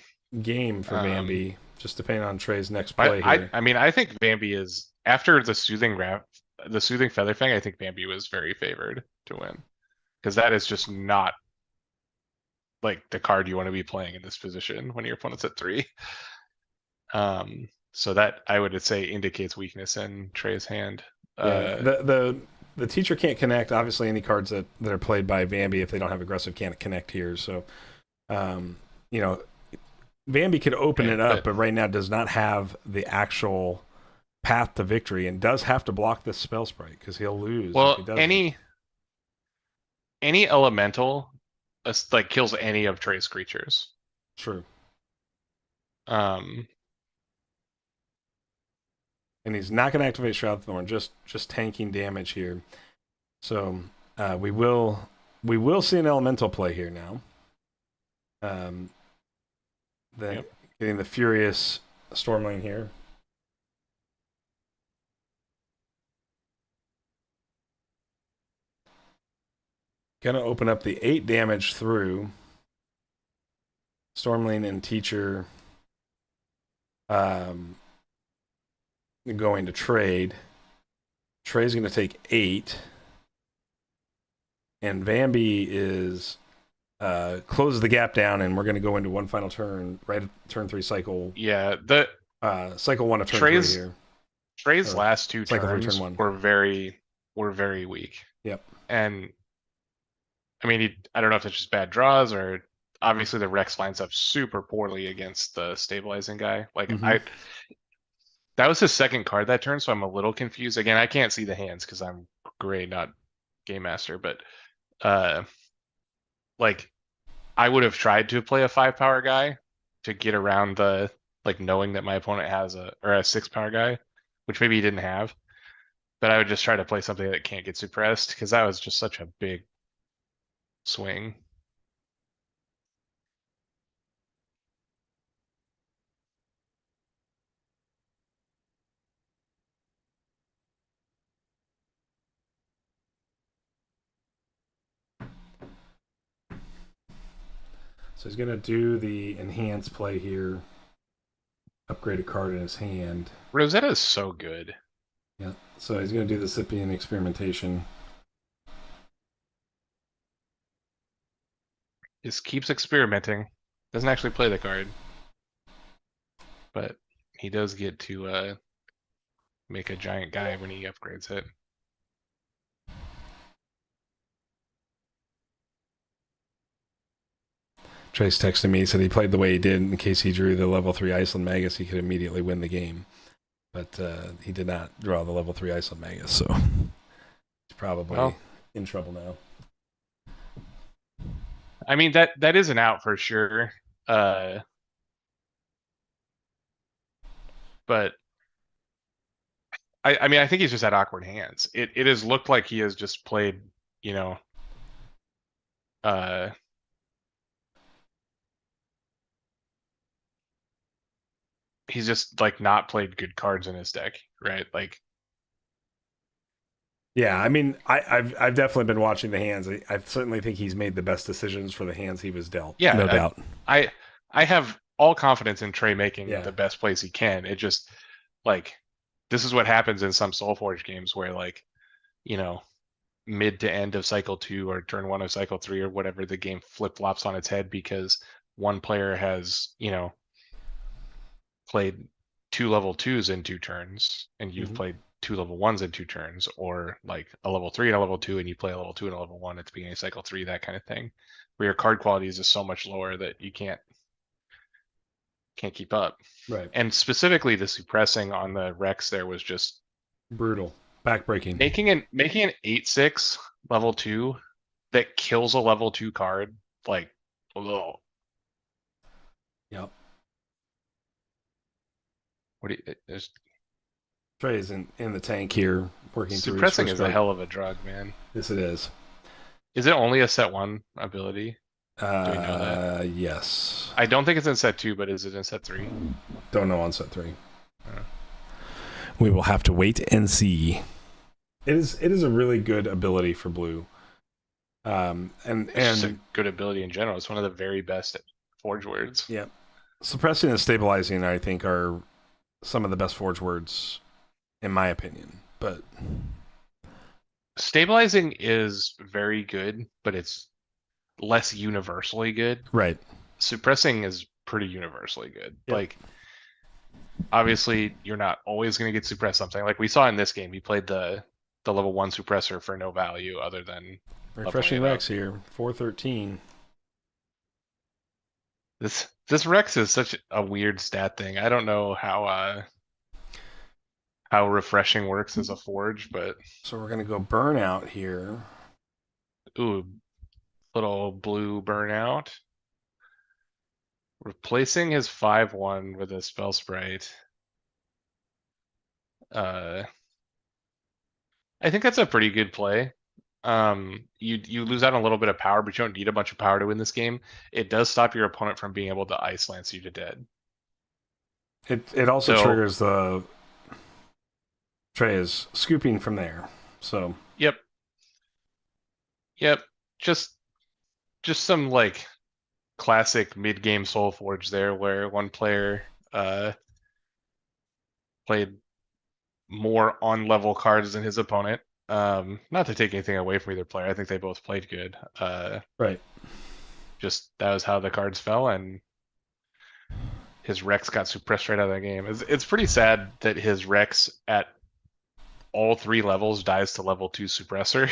game for Um, Bambi, just depending on Trey's next but play here. I mean I think Bambi is after the soothing Featherfang, I think Bambi was very favored to win. Because that is just not like the card you want to be playing in this position when your opponent's at 3. So that I would say indicates weakness in Trey's hand. Yeah, the teacher can't connect. Obviously, any cards that are played by Bambi, if they don't have aggressive, can't connect here. So, um, you know, Bambi could open Okay, it up, but right now does not have the actual path to victory, and does have to block this spell sprite because he'll lose if he well, doesn't. any elemental like kills any of Trey's creatures. True. Um, And he's not going to activate Shroud Thorn, just tanking damage here. So we will see an elemental play here now. Yep. Getting the Furious Stormling here. Gonna open up the 8 damage through Stormling and Teacher going to trade. Trey's gonna take 8. And Bambi is closes the gap down, and we're gonna go into one final turn, right at turn 3 cycle. Yeah, Cycle 1 of turn Trey's 3 here. Trey's Or last 2 cycle 3, turns turn 1. were very weak. Yep. And I mean, I don't know if it's just bad draws or obviously the Rex lines up super poorly against the stabilizing guy. Like that was his second card that turn, so I'm a little confused. Again, I can't see the hands because I'm gray, not game master, but like I would have tried to play a 5-power guy to get around the like knowing that my opponent has a 6-power guy, which maybe he didn't have. But I would just try to play something that can't get suppressed because that was just such a big swing. So he's gonna do the enhance play here. Upgrade a card in his hand. Rosetta is so good. Yeah. So he's gonna do the Scythian experimentation. Just keeps experimenting. Doesn't actually play the card. But he does get to make a giant guy when he upgrades it. Trace texted me, he said he played the way he did in case he drew the level 3 Iceland Magus, he could immediately win the game. But he did not draw the level 3 Iceland Magus, so he's probably in trouble now. I mean, that is an out for sure. But I mean, I think he's just had awkward hands. It has looked like he has just played, you know, he's just like not played good cards in his deck, right? Like, yeah, I mean, I've definitely been watching the hands. I certainly think he's made the best decisions for the hands he was dealt. yeah, no doubt. I have all confidence in Trey making Yeah. the best plays he can. It just like this is what happens in some Solforge games where like, you know, mid to end of cycle 2 or turn 1 of cycle 3 or whatever, the game flip flops on its head because one player has, you know, played 2 level 2s in 2 turns and you've played 2 level 1s in 2 turns, or like a level 3 and a level 2 and you play a level 2 and a level 1 at the beginning of cycle 3, that kind of thing, where your card quality is just so much lower that you can't keep up. Right. And specifically the suppressing on the Rex there was just brutal, backbreaking. Making an 8/6 level 2 that kills a level 2 card, like, ugh. Yep. What do you, there's Trey's in the tank here, working through his Suppressing first is a card. hell of a drug, man. Yes, it is. Is it only a set 1 ability? Do we know that? Yes. I don't think it's in set 2, but is it in set 3? Don't know on set 3. Uh, We will have to wait and see. It is a really good ability for blue. it's just a good ability in general. It's one of the very best Forge words. Yeah, suppressing and stabilizing, I think, are some of the best Forge words, in my opinion. But Stabilizing is very good, but it's less universally good. right, Suppressing is pretty universally good. Yep. Like, obviously, you're not always going to get suppress something. Like we saw in this game, he played the level 1 suppressor for no value other than refreshing Rex here, 413. This Rex is such a weird stat thing. I don't know how refreshing works as a forge, but So we're gonna go burnout here. ooh, little blue burnout. Replacing his 5/1 with a spell sprite. I think that's a pretty good play. You lose out on a little bit of power, but you don't need a bunch of power to win this game. It does stop your opponent from being able to ice lance you to dead. It also So- triggers the Trey is scooping from there. So Yep. Yep. Just some like classic mid-game Solforge there, where one player played more on-level cards than his opponent. Not to take anything away from either player. I think they both played good. right. Just that was how the cards fell, and his Rex got suppressed right out of the game. It's pretty sad that his Rex at all 3 levels dies to level 2 suppressor.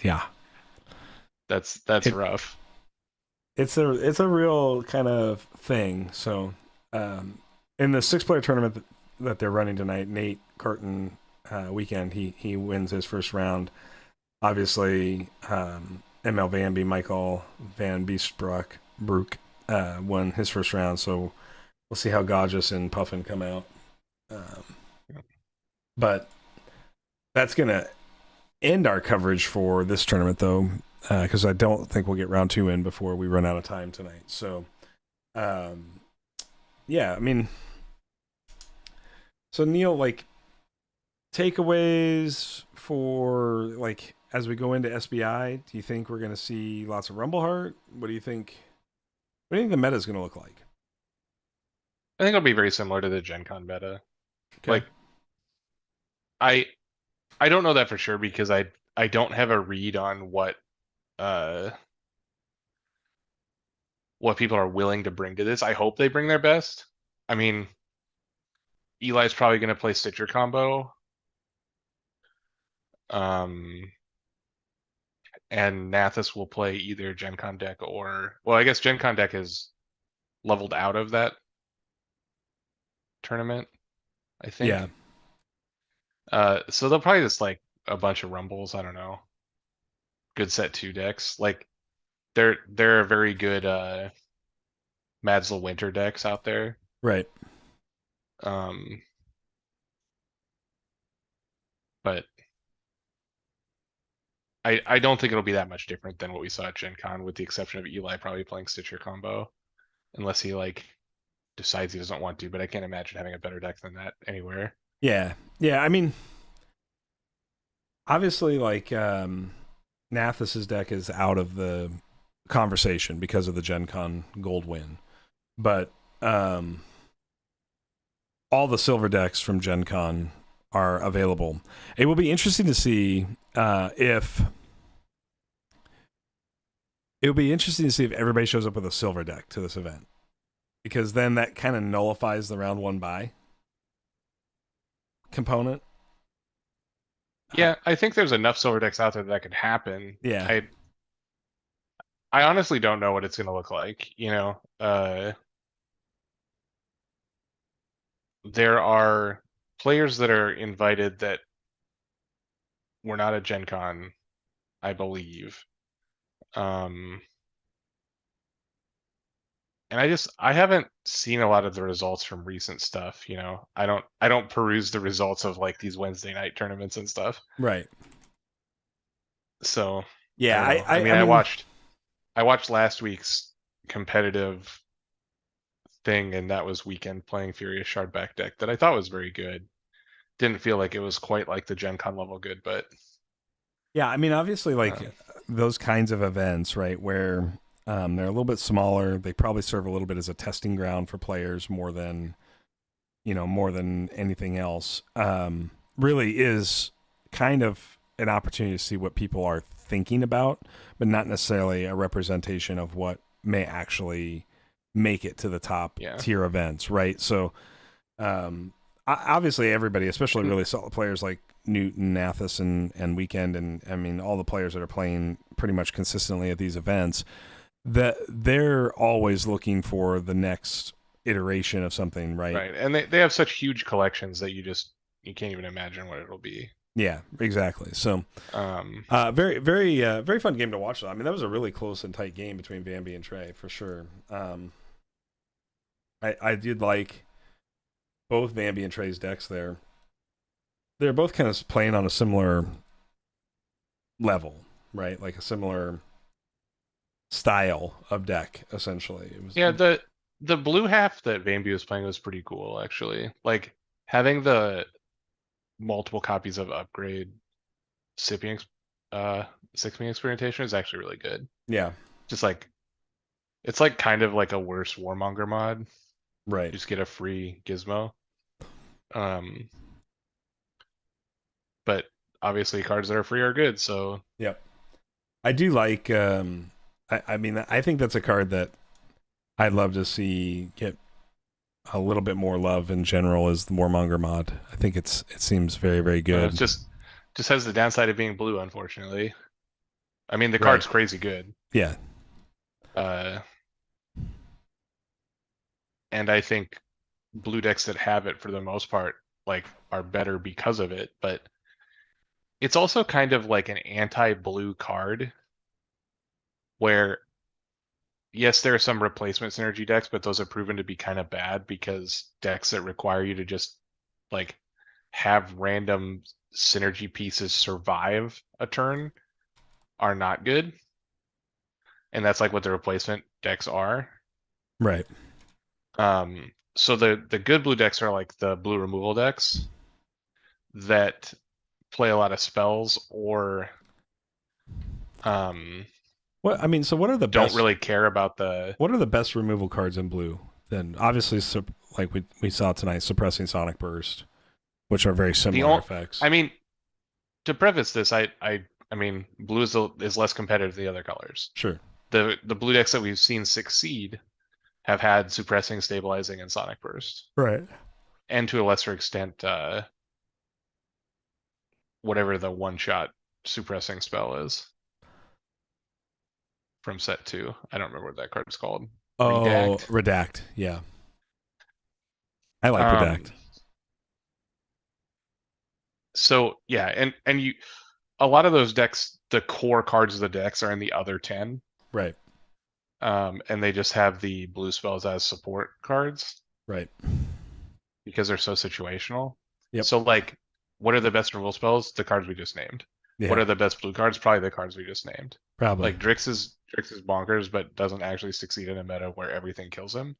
Yeah. That's It- rough. It's a real kind of thing. So in the 6-player tournament that they're running tonight, Nate Carton weekend, he wins his first round. Obviously, ML Vanby, Michael Van Beestbrook won his first round. So we'll see how Gajas and Puffin come out. But that's gonna end our coverage for this tournament, though, because I don't think we'll get round 2 in before we run out of time tonight. So, yeah, I mean, so Neil, like, takeaways for like as we go into SBI. Do you think we're going to see lots of Rumble Heart? What do you think? What do you think the meta is going to look like? I think it'll be very similar to the Gen Con meta. Okay. Like, I don't know that for sure because I don't have a read on what people are willing to bring to this. I hope they bring their best. I mean, Eli's probably going to play Stitcher combo. And Nathis will play either Gen Con deck or, well, I guess Gen Con deck is leveled out of that tournament, I think. Yeah. So they'll probably just like a bunch of rumbles. I don't know. Good set 2 decks. Like they're a very good Madsla Winter decks out there. Right. But I don't think it'll be that much different than what we saw at Gen Con, with the exception of Eli probably playing Stitcher combo, unless he like decides he doesn't want to. But I can't imagine having a better deck than that anywhere. Yeah. Yeah. I mean, obviously, like Nathis's deck is out of the conversation because of the Gen Con gold win, but all the silver decks from Gen Con are available. It will be interesting to see if everybody shows up with a silver deck to this event, because then that kind of nullifies the round 1 buy component. Yeah, I think there's enough silver decks out there that could happen. Yeah. I honestly don't know what it's gonna look like, you know. There are players that are invited that were not at Gen Con, I believe. And I haven't seen a lot of the results from recent stuff, you know. I don't peruse the results of like these Wednesday night tournaments and stuff. Right. So I Yeah, don't know. I mean, I watched last week's competitive thing, and that was Weekend playing Furious Shardback deck that I thought was very good. Didn't feel like it was quite like the Gen Con level good, but yeah, I mean, obviously, like uh, those kinds of events, right, where they're a little bit smaller, they probably serve a little bit as a testing ground for players more than more than anything else. Really is kind of an opportunity to see what people are thinking about, but not necessarily a representation of what may actually make it to the top yeah. tier events, right? So, obviously, everybody, especially And really solid players like Newton, Nathis, and Weekend, and I mean all the players that are playing pretty much consistently at these events, that they're always looking for the next iteration of something, right? right. And they have such huge collections that you can't even imagine what it'll be. Yeah, exactly. So, Um, very, very, very fun game to watch. Though. I mean, that was a really close and tight game between Bambi and Trey for sure. I did like both Bambi and Trey's decks there. They're both kind of playing on a similar level, right? Like a similar style of deck, essentially. It was yeah, the blue half that Vambi was playing was pretty cool, actually. Like having the multiple copies of upgrade sipping six-me experimentation is actually really good. yeah, Just like it's like kind of like a worse Warmonger mod. You right. just get a free gizmo. Um, but obviously cards that are free are good, so Yep. I do like. I mean, I think that's a card that I'd love to see get a little bit more love in general is the Warmonger mod. I think it seems very, very good. it's just has the downside of being blue, unfortunately. I mean, the Right. card's crazy good. Yeah. Uh, and I think blue decks that have it for the most part like are better because of it, but it's also kind of like an anti-blue card where yes, there are some replacement synergy decks, but those have proven to be kind of bad because decks that require you to just like have random synergy pieces survive a turn are not good. And that's like what the replacement decks are. Right. So the good blue decks are like the blue removal decks that play a lot of spells or What I mean, so what are the don't best? really care about the What are the best removal cards in blue? Then obviously, like we saw tonight, suppressing Sonic Burst, which are very similar effects. I mean, to preface this, I mean, blue is less competitive than the other colors. Sure. The blue decks that we've seen succeed have had suppressing, stabilizing, and Sonic Burst, Right. and to a lesser extent, whatever the one-shot suppressing spell is from set 2. I don't remember what that card is called. Oh, Redact. Redact. Yeah. I like Um, Redact. so yeah, and you a lot of those decks, the core cards of the decks are in the other 10. Right. And they just have the blue spells as support cards Right. because they're so situational. Yep. So like, what are the best removal spells? The cards we just named. Yeah. What are the best blue cards? Probably the cards we just named. Probably. Like Drix is bonkers, but doesn't actually succeed in a meta where everything kills him.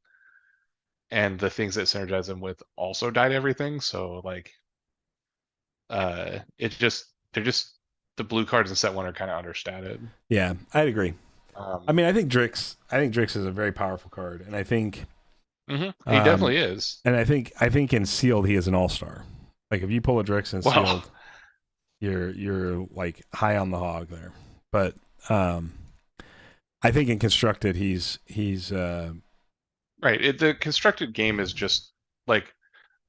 And the things that synergize him with also die to everything. So like, they're just the blue cards in set 1 are kind of understated. Yeah, I'd agree. I mean, I think Drix is a very powerful card, and I think he definitely is. And I think in sealed he is an all-star. Like if you pull a Drix in sealed, you're like high on the hog there. But I think in constructed he's right. The constructed game is just like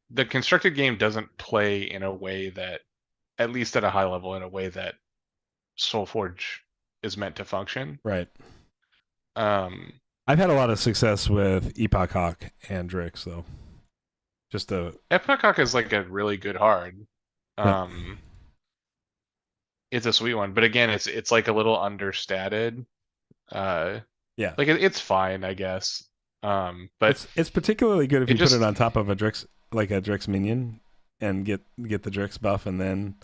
the constructed game doesn't play in a way that, at least at a high level, in a way that Solforge is meant to function. right. Um, I've had a lot of success with Epoch Hawk and Drix though. Just a Epoch is like a really good hard. Yep. It's a sweet one, but again, it's like a little understated. Yeah. Like it's fine, I guess. But It's particularly good if it you put it just on top of a Drix, like a Drix minion, and get the Drix buff, and then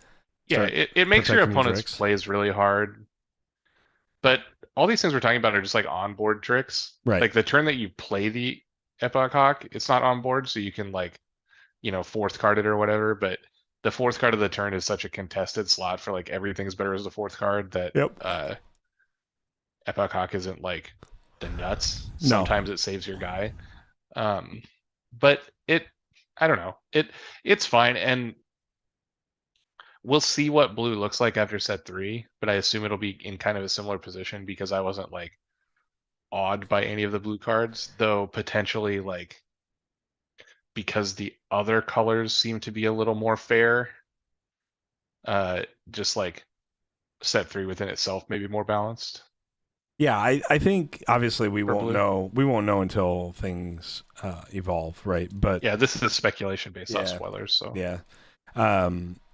start it makes your protecting your opponent's Drix. plays really hard. But all these things we're talking about are just like onboard tricks. Right. Like the turn that you play the Epoch Hawk, it's not on board, so you can like, fourth card it or whatever. But the fourth card of the turn is such a contested slot for like everything's better as the fourth card that Yep. Epoch Hawk isn't like the nuts. No. Sometimes it saves your guy. But I don't know. It's fine, and we'll see what blue looks like after set 3, but I assume it'll be in kind of a similar position because I wasn't like awed by any of the blue cards, though potentially like because the other colors seem to be a little more fair. Just like set 3 within itself maybe more balanced. Yeah, I think obviously we For won't blue? know. We won't know until things evolve, right? But Yeah, this is speculation based off Yeah. spoilers, so yeah,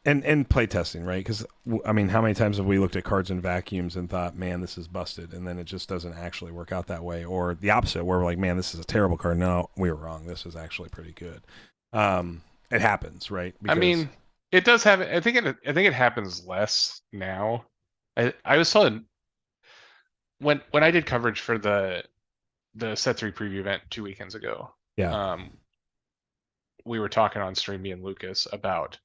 and play testing, right? Because I mean, how many times have we looked at cards in vacuums and thought, man, this is busted, and then it just doesn't actually work out that way, or the opposite, where we're like, man, this is a terrible card. No, we were wrong. This is actually pretty good. It happens, right? I mean, it does have. I think it happens less now. I was told when I did coverage for the set 3 preview event 2 weekends ago. Yeah. We were talking on stream, me and Lucas, about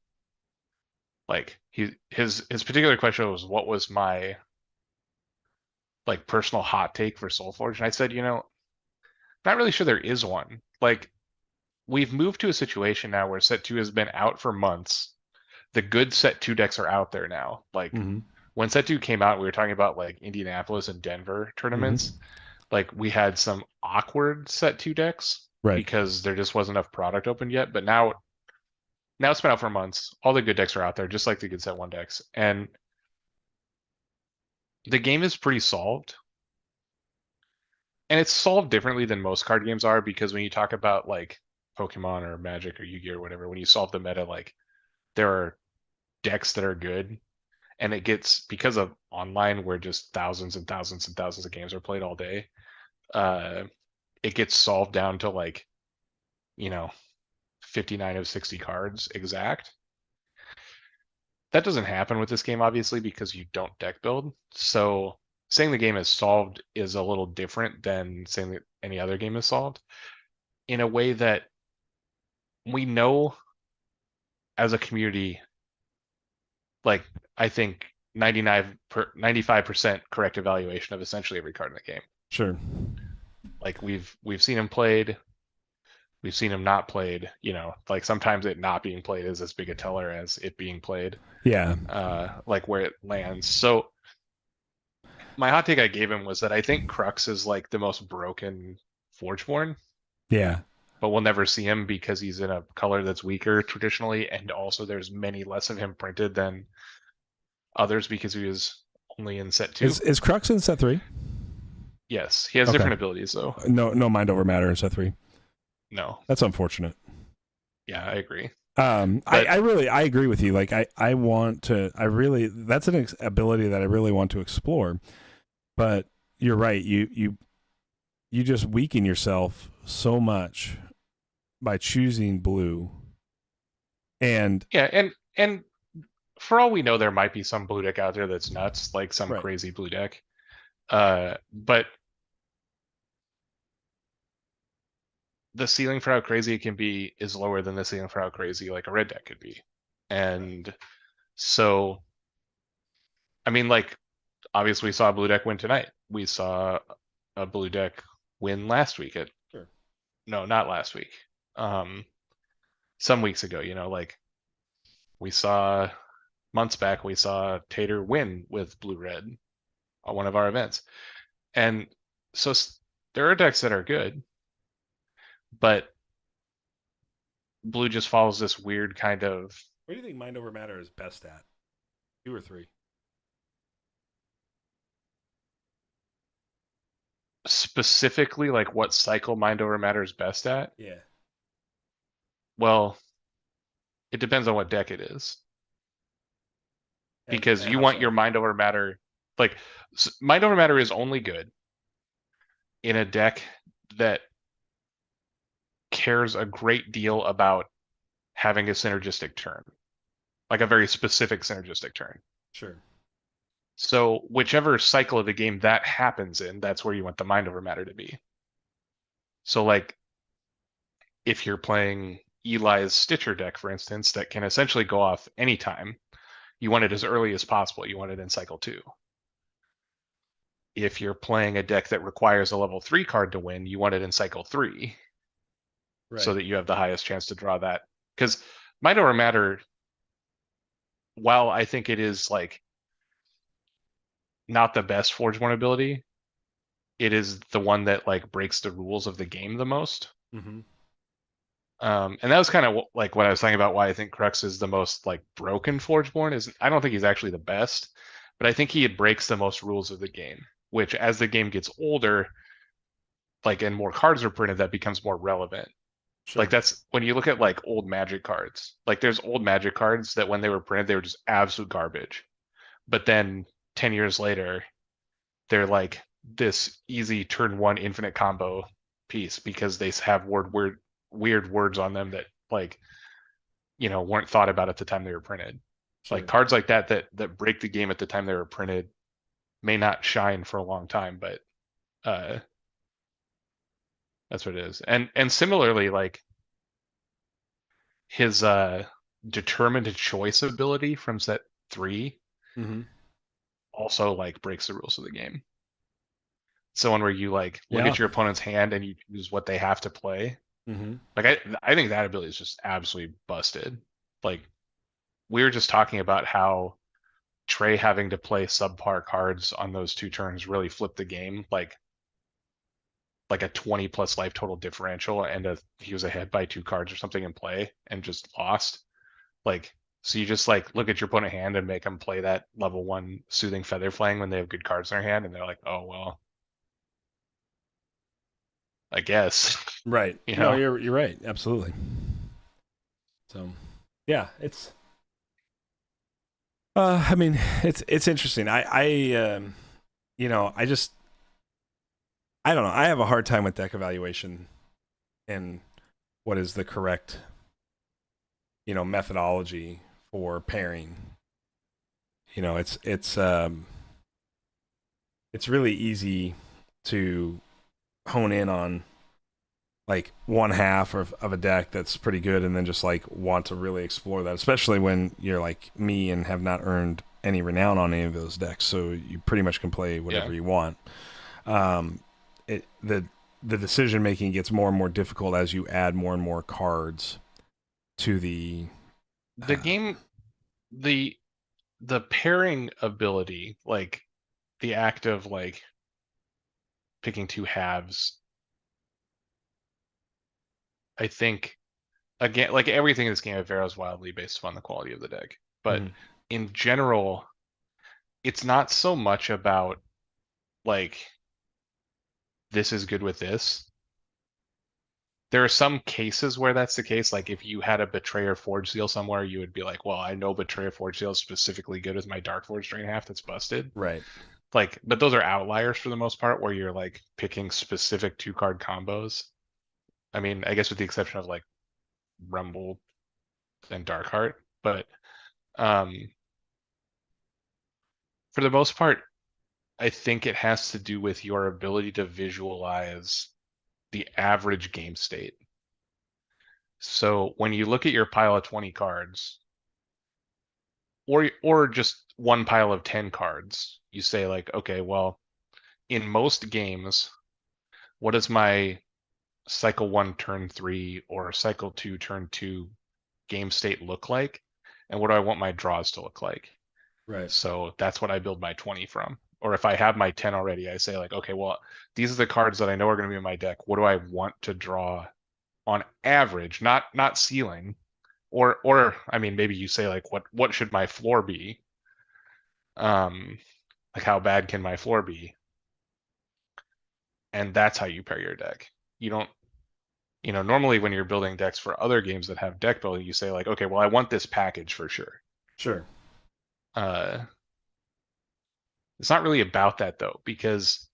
like his particular question was what was my like personal hot take for Solforge, and I said, not really sure there is one. Like we've moved to a situation now where set 2 has been out for months. The good set 2 decks are out there now. Like Mhm. when set 2 came out, we were talking about like Indianapolis and Denver tournaments. Like we had some awkward set 2 decks Right. because there just wasn't enough product opened yet. But now it's been out for months. All the good decks are out there, just like the good set 1 decks. And the game is pretty solved. And it's solved differently than most card games are because when you talk about like Pokemon or Magic or Yu-Gi-Oh or whatever, when you solve the meta, like there are decks that are good, and it gets because of online where just thousands and thousands and thousands of games are played all day. It gets solved down to like 59 of 60 cards exact. That doesn't happen with this game, obviously, because you don't deck build. So saying the game is solved is a little different than saying that any other game is solved in a way that we know as a community, like I think 95% correct evaluation of essentially every card in the game. Sure. Like we've seen him played, we've seen him not played, like sometimes it not being played is as big a teller as it being played. Yeah. Like where it lands. So my hot take I gave him was that I think Crux is like the most broken Forgeborn, Yeah. but we'll never see him because he's in a color that's weaker traditionally, and also there's many less of him printed than others because he was only in set 2. Is Crux in set 3? Yes, he has Okay. different abilities though. No mind over matter in set 3. No. That's unfortunate. Yeah, I agree. I agree with you. Like I want to, that's an ability that I really want to explore, but you're right. You just weaken yourself so much by choosing blue. And yeah, and for all we know, there might be some blue deck out there that's nuts, like some Right. crazy blue deck. But the ceiling for how crazy it can be is lower than the ceiling for how crazy like a red deck could be. And so, I mean, like, obviously we saw a blue deck win tonight. We saw a blue deck win last week Sure. No, not last week. Some weeks ago, like we saw months back, we saw Tater win with blue red on one of our events. And so there are decks that are good, but blue just follows this weird kind of. what do you think mind over matter is best at? 2 or 3? Specifically, like what cycle mind over matter is best at? Yeah. Well, it depends on what deck it is. Because you how want so? your mind over matter, like mind over matter is only good in a deck that cares a great deal about having a synergistic turn, like a very specific synergistic turn. Sure. So whichever cycle of the game that happens in, that's where you want the mind over matter to be. So like if you're playing Eli's Stitcher deck, for instance, that can essentially go off anytime, you want it as early as possible. You want it in cycle 2. If you're playing a deck that requires a level 3 card to win, you want it in cycle 3. Right. So that you have the highest chance to draw that. Because mind over matter, while I think it is like not the best Forge 1 ability, it is the one that like breaks the rules of the game the most. Mm-hmm. And that was kind of like what I was talking about why I think Crux is the most like broken Forgeborn. Is I don't think he's actually the best, but I think he breaks the most rules of the game, which as the game gets older, like and more cards are printed, that becomes more relevant. Sure. Like that's when you look at like old Magic cards, like there's old Magic cards that when they were printed, they were just absolute garbage. But then 10 years later, they're like this easy turn 1 infinite combo piece because they have weird words on them that like weren't thought about at the time they were printed. Sure. Like cards like that break the game at the time they were printed may not shine for a long time, but that's what it is. And similarly, like his determined choice ability from set 3 Mm-hmm. also like breaks the rules of the game. So one where you like look Yeah. at your opponent's hand and you choose what they have to play. Mm-hmm. Like I think that ability is just absolutely busted. Like we were just talking about how Trey having to play subpar cards on those 2 turns really flipped the game, like a 20 plus life total differential, and he was ahead by 2 cards or something in play and just lost. Like so you just like look at your opponent hand and make them play that level 1 soothing feather flaying when they have good cards in their hand, and they're like, oh well, I guess. Right. You No, know? you're right. Absolutely. So, yeah, it's. I mean, it's interesting. I just, I don't know. I have a hard time with deck evaluation and what is the correct, methodology for pairing. It's really easy to hone in on like one half of a deck that's pretty good and then just like want to really explore that, especially when you're like me and have not earned any renown on any of those decks, so you pretty much can play whatever you want. The decision making gets more and more difficult as you add more and more cards to the game. The pairing ability, like the act of like picking 2 halves, I think again, like everything in this game, it varies wildly based upon the quality of the deck. But in general, it's not so much about like this is good with this. There are some cases where that's the case. Like if you had a Betrayer Forge Seal somewhere, you would be like, well, I know Betrayer Forge Seal is specifically good with my Dark Forge Drain half that's busted. right. Like, but those are outliers for the most part where you're like picking specific 2-card combos. I mean, I guess with the exception of like Rumble and Darkheart, but for the most part, I think it has to do with your ability to visualize the average game state. So when you look at your pile of 20 cards, or just one pile of 10 cards, you say like, okay, well, in most games, what does my cycle 1 turn 3 or cycle 2 turn 2 game state look like, and what do I want my draws to look like? Right. So that's what I build my 20 from. Or if I have my 10 already, I say like, okay, well, these are the cards that I know are going to be in my deck. What do I want to draw on average, not ceiling? Or I mean, maybe you say like, what should my floor be? Like how bad can my floor be? And that's how you pair your deck. You don't, normally when you're building decks for other games that have deck building, you say like, okay, well, I want this package for sure. Sure. It's not really about that though, because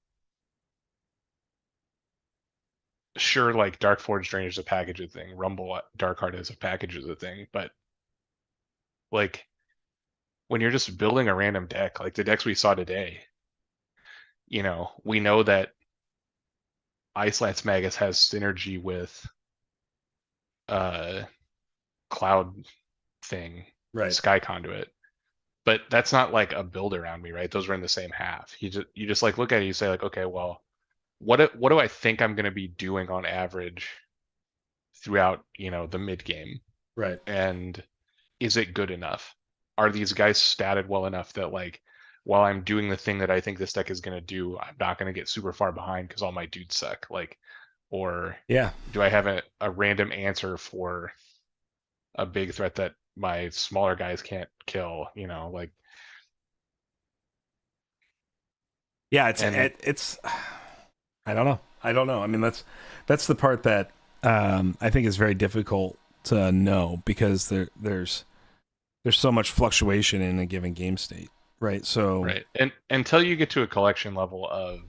sure, like Dark Forge Drain is a package of thing, Rumble Darkheart as a package is a thing, but like when you're just building a random deck, like the decks we saw today, we know that Ice Lance Magus has synergy with uh Cloud thing, Right. Sky Conduit. But that's not like a build around me, right? Those are in the same half. You just like look at it, you say like, okay, well, what do I think I'm gonna be doing on average throughout, the mid game? Right. And is it good enough? Are these guys statted well enough that like while I'm doing the thing that I think this deck is gonna do, I'm not gonna get super far behind because all my dudes suck? Like, or Yeah. do I have a random answer for a big threat that my smaller guys can't kill? Like, Yeah. and It's. I don't know. I mean, that's the part that I think is very difficult to know because there's so much fluctuation in a given game state, right? So right. And until you get to a collection level of,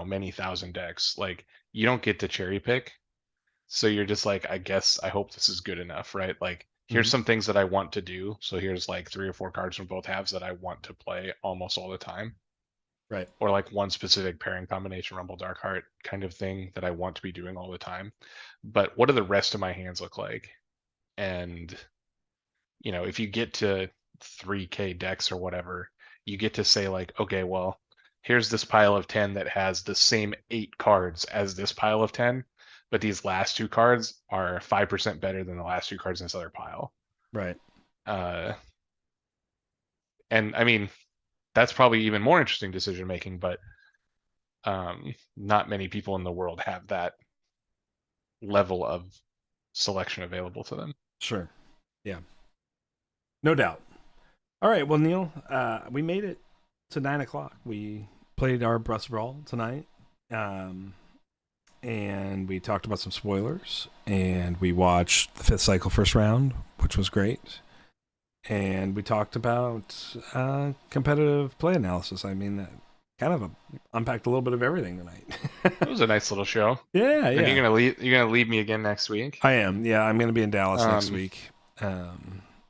many thousand decks, like you don't get to cherry pick. So you're just like, I guess I hope this is good enough, right? Like here's Mhm. some things that I want to do. So here's like 3 or 4 cards from both halves that I want to play almost all the time. Right. Or like one specific pairing combination, Rumble Darkheart kind of thing that I want to be doing all the time. But what do the rest of my hands look like? And if you get to 3K decks or whatever, you get to say like, okay, well, here's this pile of 10 that has the same 8 cards as this pile of 10, but these last 2 cards are 5% better than the last 2 cards in this other pile. Right. Uh, and I mean, that's probably even more interesting decision making, but not many people in the world have that level of selection available to them. Sure. Yeah. No doubt. All right. Well, Neil, we made it to 9:00. We played our Brawl tonight, and we talked about some spoilers, and we watched the 5th cycle first round, which was great, and we talked about competitive play analysis. I mean, kind of unpacked a little bit of everything tonight. It was a nice little show. Yeah. And you're gonna leave me again next week? I am. Yeah, I'm going to be in Dallas next week.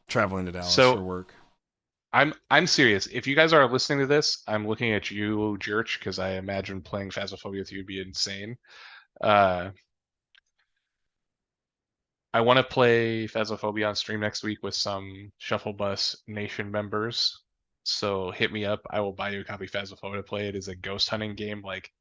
Traveling to Dallas So for work. I'm serious. If you guys are listening to this, I'm looking at you, Church, because I imagine playing Phasmophobia with you would be insane. I want to play Phasmophobia on stream next week with some Shuffle Bus Nation members. So hit me up. I will buy you a copy of Phasmophobia to play. It is a ghost hunting game like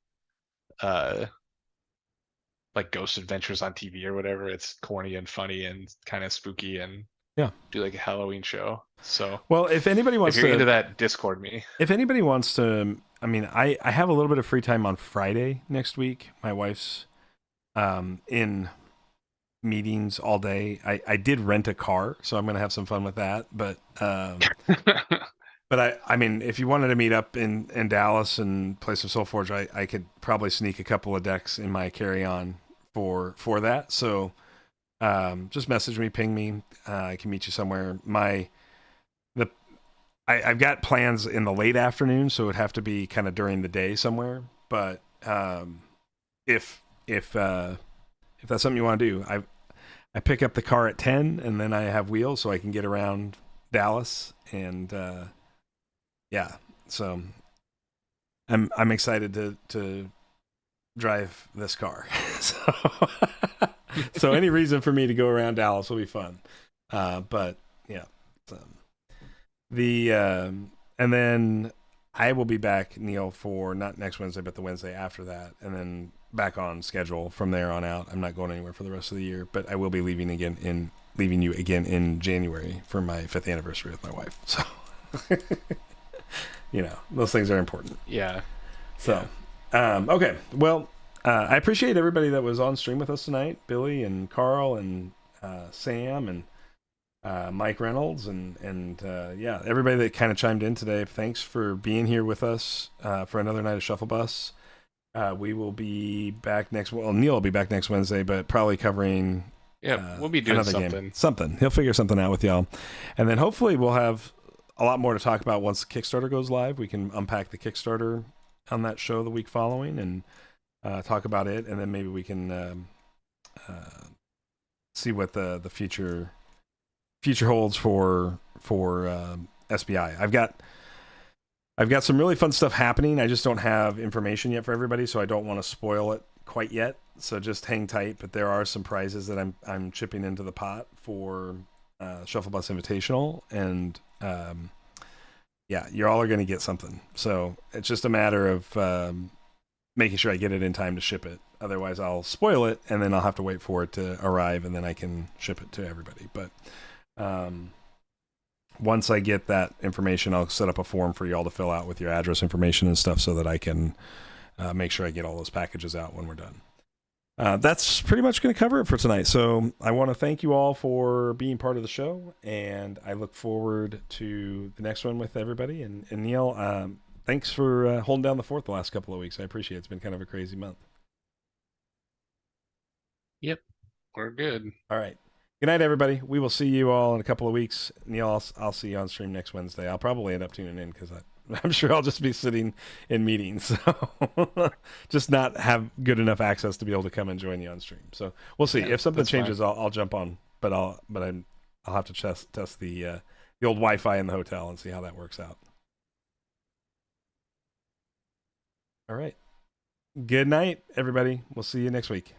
Ghost Adventures on TV or whatever. It's corny and funny and kind of spooky and Yeah. do like a Halloween show. So Well, if anybody wants if you're to into that, Discord me. If anybody wants to, I mean, I have a little bit of free time on Friday next week. My wife's in meetings all day. I did rent a car, so I'm going to have some fun with that. But I mean, if you wanted to meet up in Dallas and play some Solforge, I could probably sneak a couple of decks in my carry-on for that. So just message me, ping me. I can meet you somewhere. I've got plans in the late afternoon, so it would have to be kind of during the day somewhere. But if that's something you want to do, I pick up the car at 10, and then I have wheels, so I can get around Dallas. And yeah, so I'm excited to drive this car. So any reason for me to go around Dallas will be fun. But yeah. And then I will be back, Neil, for not next Wednesday, but the Wednesday after that, and then back on schedule from there on out. I'm not going anywhere for the rest of the year, but I will be leaving you again in January for my 5th anniversary with my wife. So, those things are important. Yeah. So, okay. Well, I appreciate everybody that was on stream with us tonight, Billy and Carl and Sam and Mike Reynolds and yeah, everybody that kind of chimed in today. Thanks for being here with us for another night of Shuffle Bus. We will be back Neil will be back next Wednesday, but probably covering we'll be doing something. He'll figure something out with y'all, and then hopefully we'll have a lot more to talk about once the Kickstarter goes live. We can unpack the Kickstarter on that show the week following and talk about it, and then maybe we can see what the future holds for SBI. I've got some really fun stuff happening. I just don't have information yet for everybody, so I don't want to spoil it quite yet. So just hang tight. But there are some prizes that I'm chipping into the pot for Shuffle Bus Invitational, and yeah, you all are going to get something. So it's just a matter of making sure I get it in time to ship it. Otherwise, I'll spoil it, and then I'll have to wait for it to arrive, and then I can ship it to everybody. But once I get that information, I'll set up a form for you all to fill out with your address information and stuff so that I can make sure I get all those packages out when we're done. That's pretty much going to cover it for tonight. So I want to thank you all for being part of the show, and I look forward to the next one with everybody. And Neil, thanks for holding down the fort the last couple of weeks. I appreciate it. It's been kind of a crazy month. Yep, we're good. All right. Good night, everybody. We will see you all in a couple of weeks. Neil, I'll see you on stream next Wednesday. I'll probably end up tuning in because I'm sure I'll just be sitting in meetings, so just not have good enough access to be able to come and join you on stream. So we'll see. If something changes, I'll jump on, but I'll have to test the old Wi-Fi in the hotel and see how that works out. All right. Good night, everybody. We'll see you next week.